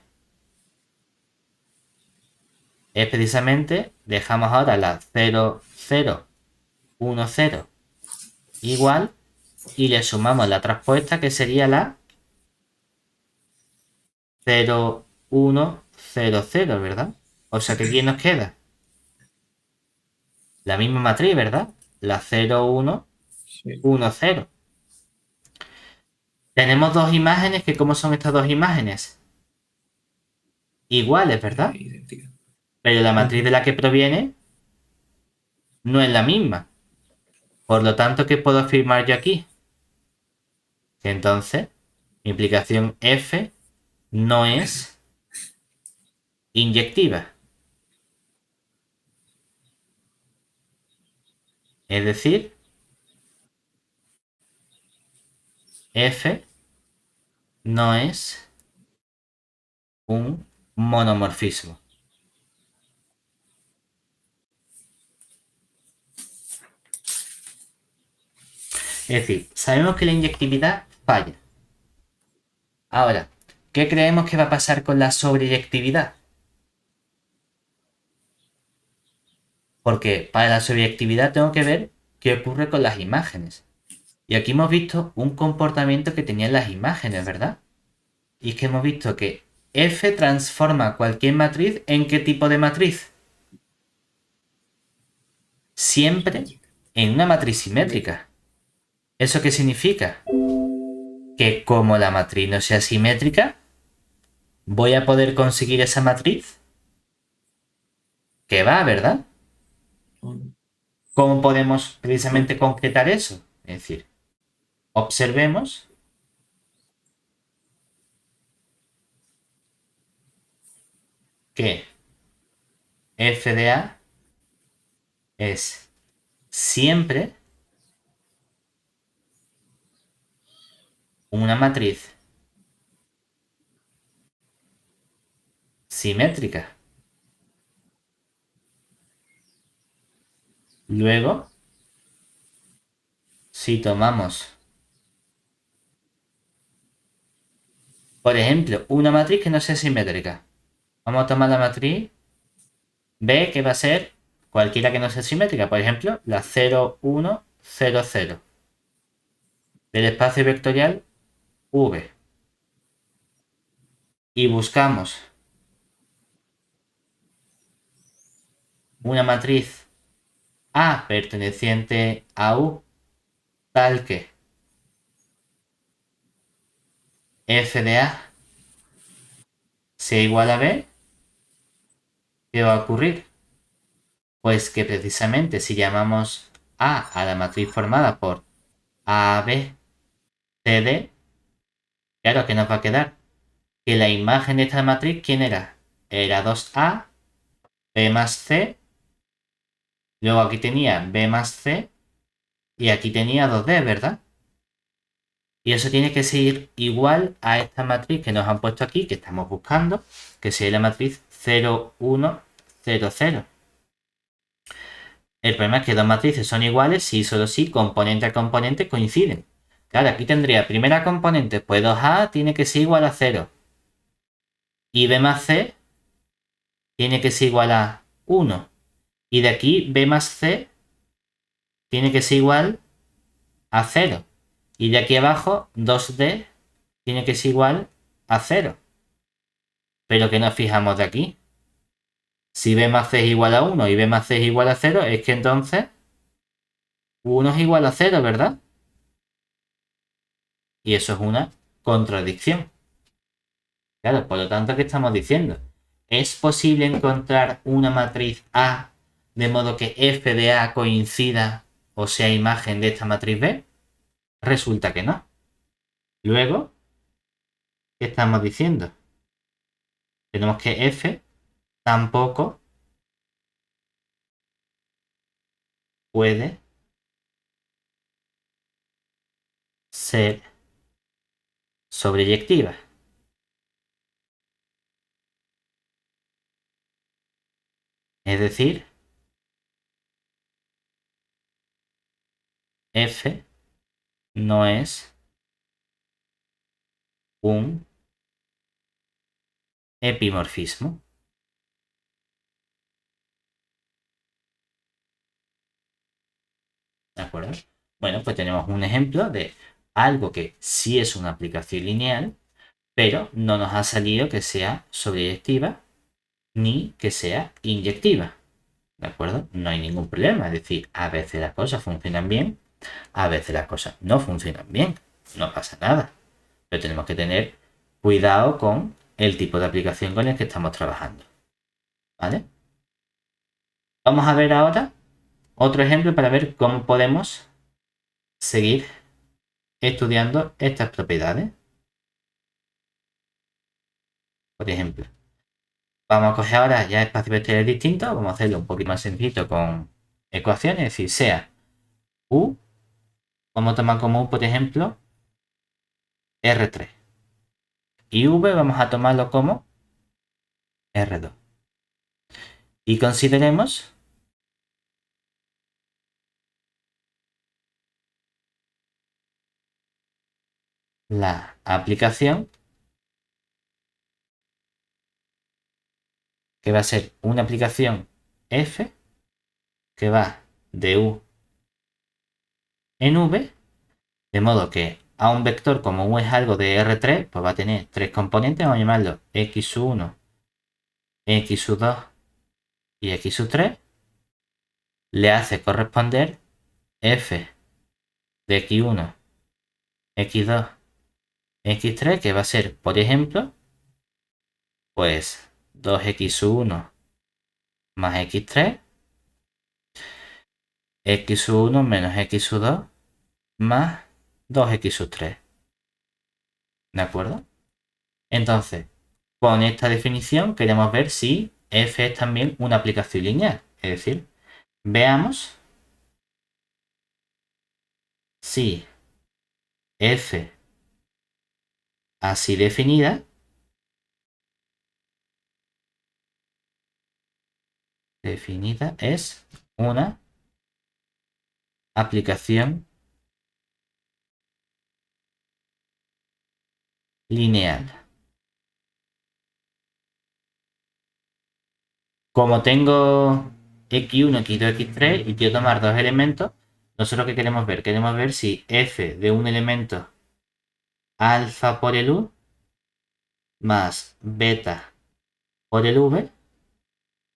Es precisamente, dejamos ahora la 0, 0, 1, 0 igual y le sumamos la traspuesta que sería la 0, 1, 0, 0, ¿verdad? O sea que aquí nos queda la misma matriz, ¿verdad? La 0, 1,
Sí.
1, 0. Tenemos dos imágenes que, ¿cómo son estas dos imágenes? Iguales, ¿verdad?
Idéntica.
Pero la matriz de
Ujú.
la que proviene no es la misma. Por lo tanto, ¿qué puedo afirmar yo aquí? Que entonces, mi implicación F no es inyectiva. Es decir, F no es un monomorfismo. Es decir, sabemos que la inyectividad falla. Ahora, ¿qué creemos que va a pasar con la sobreyectividad? Porque para la sobreyectividad tengo que ver qué ocurre con las imágenes. Y aquí hemos visto un comportamiento que tenían las imágenes, ¿verdad? Y es que hemos visto que F transforma cualquier matriz en qué tipo de matriz. Siempre
Simétrica.
en una matriz simétrica. ¿Eso qué significa? Que como la matriz no sea simétrica, voy a poder conseguir esa matriz. Que va, ¿verdad?
Un-
¿Cómo podemos precisamente concretar eso? Es decir, observemos que f de a es siempre una matriz simétrica. Luego, si tomamos, por ejemplo, una matriz que no sea simétrica, vamos a tomar la matriz B, que va a ser cualquiera que no sea simétrica. Por ejemplo, la 0, 1, 0, 0 del espacio vectorial V. Y buscamos una matriz A perteneciente a U tal que f de A sea igual a B, ¿qué va a ocurrir? Pues que precisamente si llamamos A la matriz formada por A, B, C, D, claro que nos va a quedar que la imagen de esta matriz, ¿quién era? Era 2A, B más C, luego aquí tenía B más C y aquí tenía 2D, ¿verdad? Y eso tiene que ser igual a esta matriz que nos han puesto aquí, que estamos buscando, que sería la matriz 0, 1, 0, 0. El problema es que dos matrices son iguales si solo si componente a componente coinciden. Claro, aquí tendría primera componente, pues 2A tiene que ser igual a 0. Y B más C tiene que ser igual a 1. Y de aquí B más C tiene que ser igual a 0. Y de aquí abajo 2D tiene que ser igual a 0. Pero que nos fijamos de aquí. Si B más C es igual a 1 y B más C es igual a 0, es que entonces 1 es igual a 0, ¿verdad? Y eso es una contradicción. Claro, por lo tanto, ¿qué estamos diciendo? ¿Es posible encontrar una matriz A de modo que f de A coincida o sea imagen de esta matriz B? Resulta que no. Luego, ¿qué estamos diciendo? Tenemos que f tampoco puede ser sobreyectiva. Es decir, f no es un epimorfismo. ¿De acuerdo? Bueno, pues tenemos un ejemplo de algo que sí es una aplicación lineal, pero no nos ha salido que sea sobreyectiva ni que sea inyectiva. ¿De acuerdo? No hay ningún problema. Es decir, a veces las cosas funcionan bien, a veces las cosas no funcionan bien. No pasa nada. Pero tenemos que tener cuidado con el tipo de aplicación con el que estamos trabajando. ¿Vale? Vamos a ver ahora otro ejemplo para ver cómo podemos seguir estudiando estas propiedades. Por ejemplo, vamos a coger ahora ya espacios vectoriales distintos. Vamos a hacerlo un poquito más sencillo con ecuaciones. Es decir, sea U, vamos a tomar como U, por ejemplo, R3. Y V vamos a tomarlo como R2. Y consideremos la aplicación que va a ser una aplicación F que va de U en V, de modo que a un vector como U es algo de R3, pues va a tener tres componentes, vamos a llamarlo X1, X2 y X3, le hace corresponder F de X1, X2, X3, que va a ser, por ejemplo, pues 2X1 más X3, X1 menos X2 más 2X3. ¿De acuerdo? Entonces, con esta definición queremos ver si f es también una aplicación lineal. Es decir, veamos si f así definida es una aplicación lineal. Como tengo x1, x2, x3 y quiero tomar dos elementos, nosotros ¿qué queremos ver? Queremos ver si f de un elemento alfa por el u más beta por el v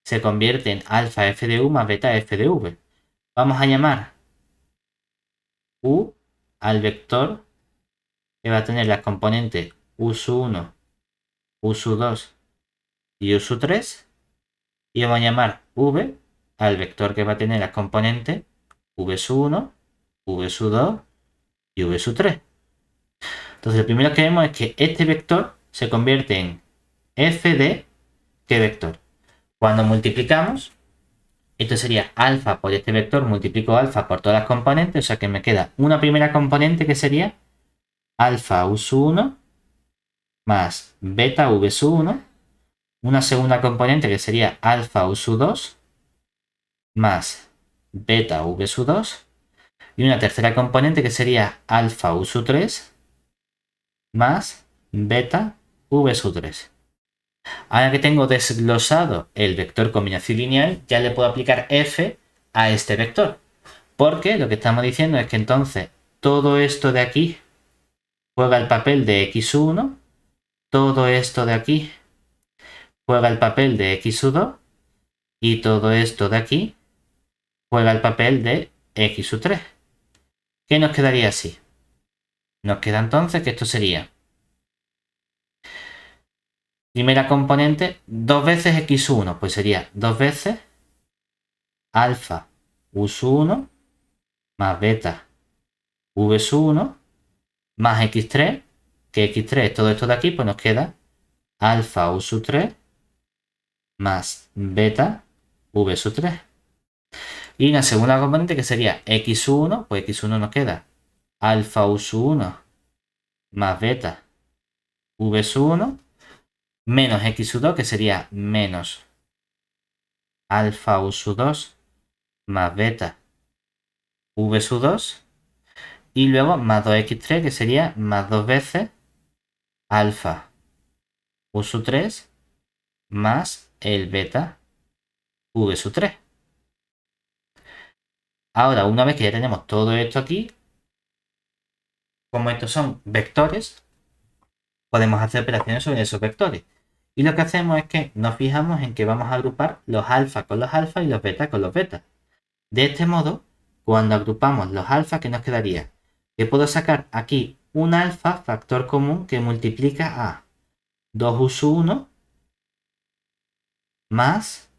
se convierte en alfa f de u más beta f de v. Vamos a llamar u al vector que va a tener las componentes u1, u2 y u3. Y vamos a llamar v al vector que va a tener las componentes v1, v2 y v3. Entonces lo primero que vemos es que este vector se convierte en f de ¿qué vector? Cuando multiplicamos, esto sería alfa por este vector, multiplico alfa por todas las componentes, o sea que me queda una primera componente que sería alfa u1 más beta v1, una segunda componente que sería alfa u2 más beta v2 y una tercera componente que sería alfa u3 más beta v3. Ahora que tengo desglosado el vector combinación lineal, ya le puedo aplicar f a este vector. Porque lo que estamos diciendo es que entonces todo esto de aquí juega el papel de x1, todo esto de aquí juega el papel de x2 y todo esto de aquí juega el papel de x3. ¿Qué nos quedaría así? Nos queda entonces que esto sería primera componente, dos veces x1, pues sería dos veces alfa u1 más beta v1 más x3, que x3 todo esto de aquí, pues nos queda alfa u3 más beta v3. Y una segunda componente que sería x1, pues x1 nos queda alfa u1 más beta v1 menos x2 que sería menos alfa u2 más beta v2 y luego más 2x3 que sería más dos veces alfa u3 más el beta v3. Ahora, una vez que ya tenemos todo esto aquí, como estos son vectores, podemos hacer operaciones sobre esos vectores. Y lo que hacemos es que nos fijamos en que vamos a agrupar los alfa con los alfa y los beta con los beta. De este modo, cuando agrupamos los alfa, ¿qué nos quedaría? Que puedo sacar aquí un alfa factor común que multiplica a 2 uso 1 más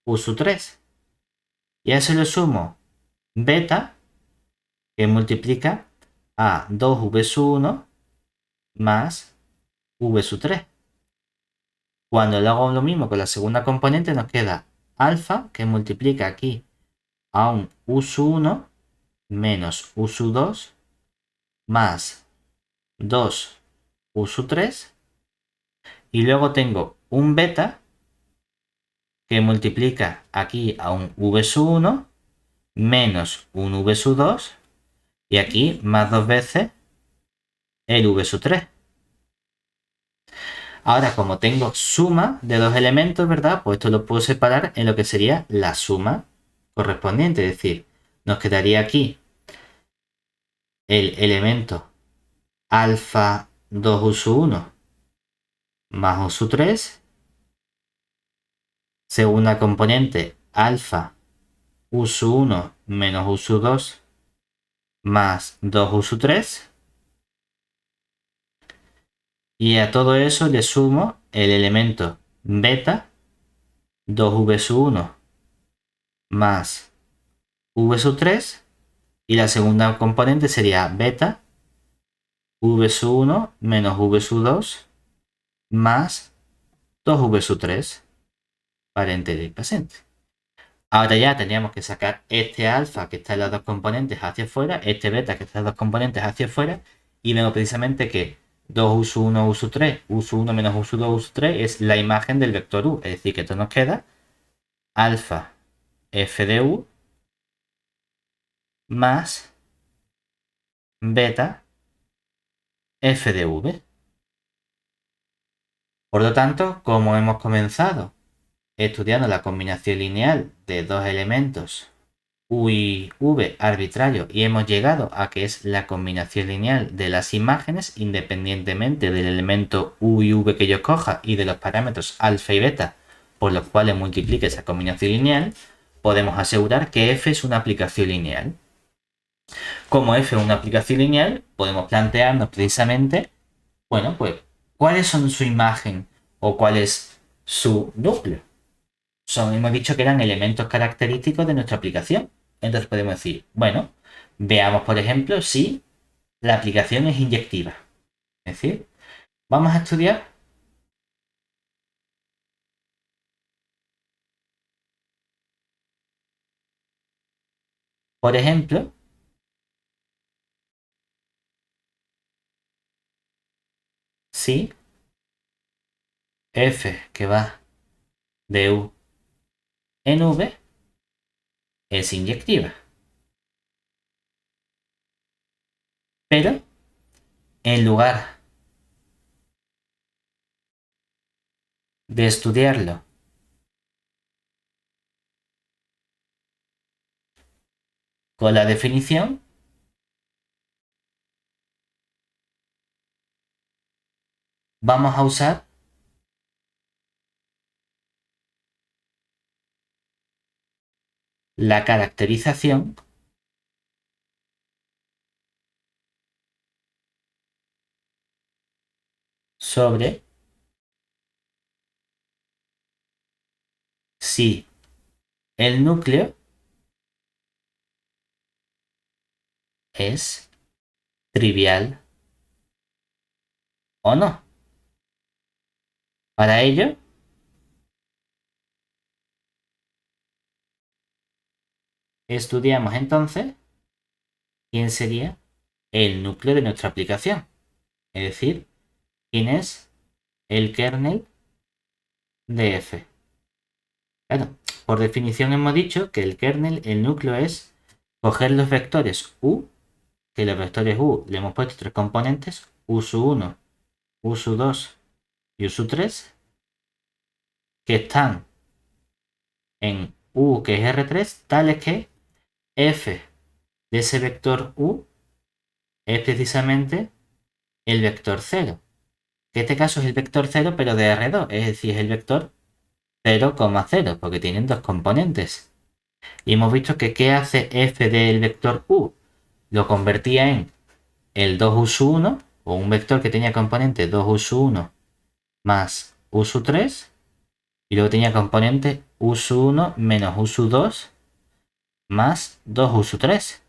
uso 3. Y a eso le sumo beta que multiplica a 2v sub 1 más v sub 3. Cuando le hago lo mismo con la segunda componente nos queda alfa que multiplica aquí a un u sub 1 menos u sub 2 más 2 u sub 3. Y luego tengo un beta que multiplica aquí a un v sub 1 menos un v sub 2 y aquí más dos veces el v sub 3. Ahora, como tengo suma de dos elementos, ¿verdad? Pues esto lo puedo separar en lo que sería la suma correspondiente. Es decir, nos quedaría aquí el elemento alfa 2 uso 1 más uso 3. Segunda componente alfa uso 1 menos uso 2 más 2 uso 3. Y a todo eso le sumo el elemento beta 2v sub 1 más v sub 3. Y la segunda componente sería beta v sub 1 menos v sub 2 más 2v sub 3. Paréntesis presente. Ahora ya tendríamos que sacar este alfa que está en las dos componentes hacia afuera, este beta que está en las dos componentes hacia afuera, y vemos precisamente que 2 uso 1 uso 3, uso 1 menos uso 2 uso 3 es la imagen del vector u. Es decir, que esto nos queda alfa f de u más beta f de v. Por lo tanto, como hemos comenzado estudiando la combinación lineal de dos elementos u y v arbitrario y hemos llegado a que es la combinación lineal de las imágenes independientemente del elemento u y v que yo escoja y de los parámetros alfa y beta por los cuales multiplique esa combinación lineal, podemos asegurar que f es una aplicación lineal. Como f es una aplicación lineal, podemos plantearnos precisamente, bueno, pues, ¿cuáles son su imagen o cuál es su núcleo? Hemos dicho que eran elementos característicos de nuestra aplicación. Entonces podemos decir, bueno, veamos por ejemplo si la aplicación es inyectiva. Es decir, vamos a estudiar, por ejemplo, si f que va de u en v es inyectiva. Pero en lugar de estudiarlo con la definición, vamos a usar la caracterización sobre si el núcleo es trivial o no. Para ello, estudiamos entonces quién sería el núcleo de nuestra aplicación. Es decir, quién es el kernel de f. Claro, por definición hemos dicho que el kernel, el núcleo es coger los vectores u, que los vectores u le hemos puesto tres componentes, u sub 1, u sub 2 y u sub 3, que están en u, que es R3, tales que f de ese vector u es precisamente el vector 0. Que en este caso es el vector 0 pero de R2, es decir, es el vector 0,0 porque tienen dos componentes. Y hemos visto que ¿qué hace f del vector u? Lo convertía en el 2 u sub 1 o un vector que tenía componente 2 u sub 1 más u sub 3 y luego tenía componente u sub 1 menos u sub 2 más 2 u sub 3.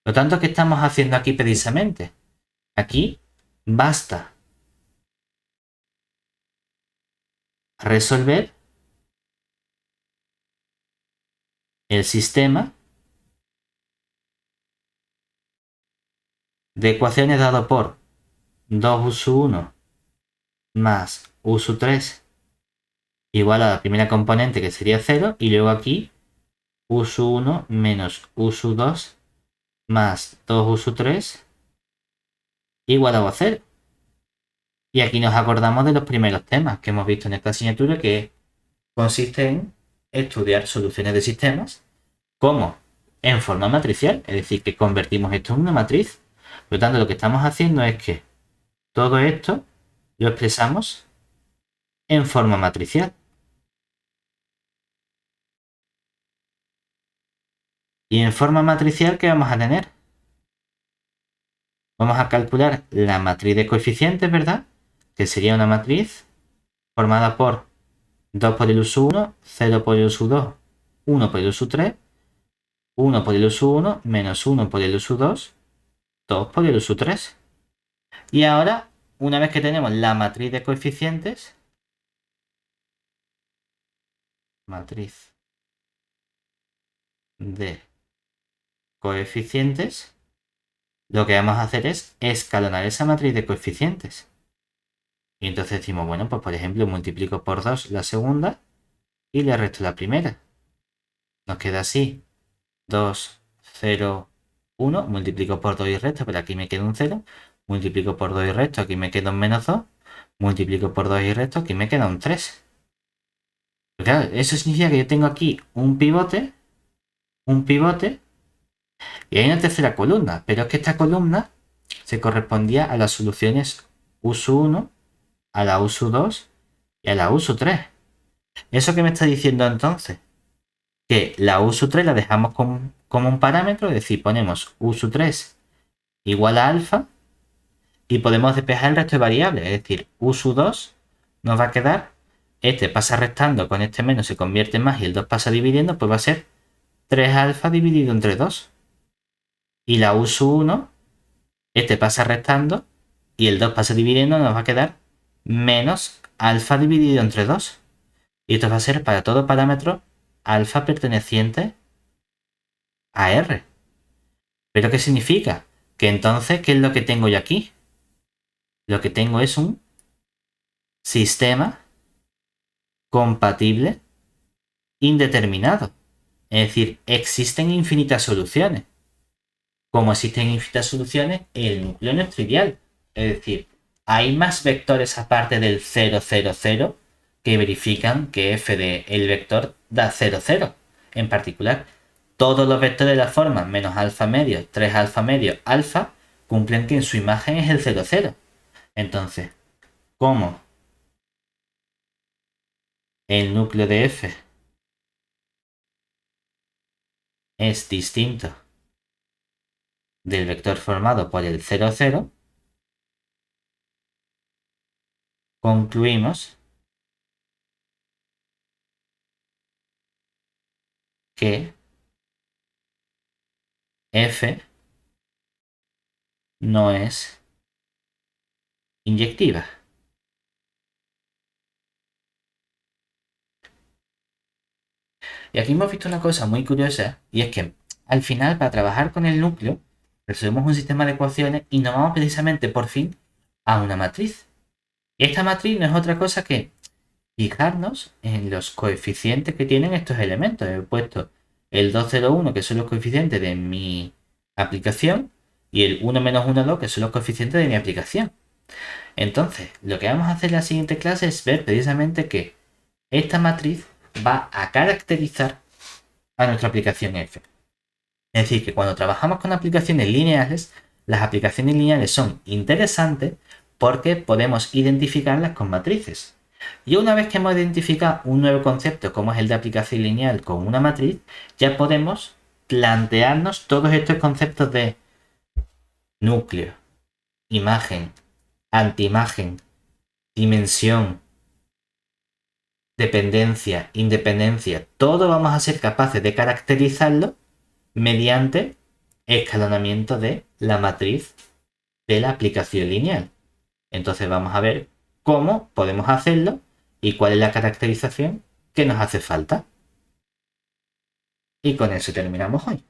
Lo tanto, ¿qué estamos haciendo aquí precisamente? Aquí basta resolver el sistema de ecuaciones dado por 2 u sub 1 más u sub 3 igual a la primera componente que sería 0 y luego aquí u sub 1 menos u sub 2 más 2 u sub 3 igual a 0. Y aquí nos acordamos de los primeros temas que hemos visto en esta asignatura, que consiste en estudiar soluciones de sistemas como en forma matricial, es decir, que convertimos esto en una matriz. Por lo tanto, lo que estamos haciendo es que todo esto lo expresamos en forma matricial. Y en forma matricial, ¿qué vamos a tener? Vamos a calcular la matriz de coeficientes, ¿verdad? Que sería una matriz formada por 2 por el uso 1, 0 por el uso 2, 1 por el uso 3, 1 por el uso 1, menos 1 por el uso 2, 2 por el uso 3. Y ahora, una vez que tenemos la matriz de coeficientes, matriz de coeficientes, lo que vamos a hacer es escalonar esa matriz de coeficientes. Y entonces decimos, bueno, pues por ejemplo, multiplico por 2 la segunda y le resto la primera. Nos queda así, 2, 0, 1, multiplico por 2 y resto, pero aquí me queda un 0. Multiplico por 2 y resto, aquí me queda un menos 2. Multiplico por 2 y resto, aquí me queda un 3. Pero claro, eso significa que yo tengo aquí un pivote, y hay una tercera columna. Pero es que esta columna se correspondía a las soluciones U1, a la U2 y a la U3. ¿Eso qué me está diciendo entonces? Que la U3 la dejamos como un parámetro, es decir, ponemos U3 igual a alfa y podemos despejar el resto de variables, es decir, U2 nos va a quedar, este pasa restando, con este menos se convierte en más y el 2 pasa dividiendo, pues va a ser 3 alfa dividido entre 2. Y la U1, este pasa restando y el 2 pasa dividiendo, nos va a quedar menos alfa dividido entre 2. Y esto va a ser para todo parámetro alfa perteneciente a R. ¿Pero qué significa? Que entonces, ¿qué es lo que tengo yo aquí? Lo que tengo es un sistema compatible indeterminado. Es decir, existen infinitas soluciones. Como existen infinitas soluciones, el núcleo no es trivial. Es decir, hay más vectores aparte del 0, 0, 0 que verifican que f de el vector da 0, 0. En particular, todos los vectores de la forma menos alfa medio, 3 alfa medio, alfa, cumplen que en su imagen es el 0, 0. Entonces, ¿cómo el núcleo de f es distinto del vector formado por el 0, 0? Concluimos que f no es inyectiva. Y aquí hemos visto una cosa muy curiosa, y es que al final, para trabajar con el núcleo, resolvemos un sistema de ecuaciones y nos vamos precisamente por fin a una matriz. Y esta matriz no es otra cosa que fijarnos en los coeficientes que tienen estos elementos. He puesto el 201, que son los coeficientes de mi aplicación, y el 1 menos 1, 2, que son los coeficientes de mi aplicación. Entonces, lo que vamos a hacer en la siguiente clase es ver precisamente que esta matriz va a caracterizar a nuestra aplicación f. Es decir, que cuando trabajamos con aplicaciones lineales, las aplicaciones lineales son interesantes porque podemos identificarlas con matrices. Y una vez que hemos identificado un nuevo concepto como es el de aplicación lineal con una matriz, ya podemos plantearnos todos estos conceptos de núcleo, imagen, antiimagen, dimensión, dependencia, independencia. Todo vamos a ser capaces de caracterizarlo mediante escalonamiento de la matriz de la aplicación lineal. Entonces vamos a ver cómo podemos hacerlo y cuál es la caracterización que nos hace falta. Y con eso terminamos hoy.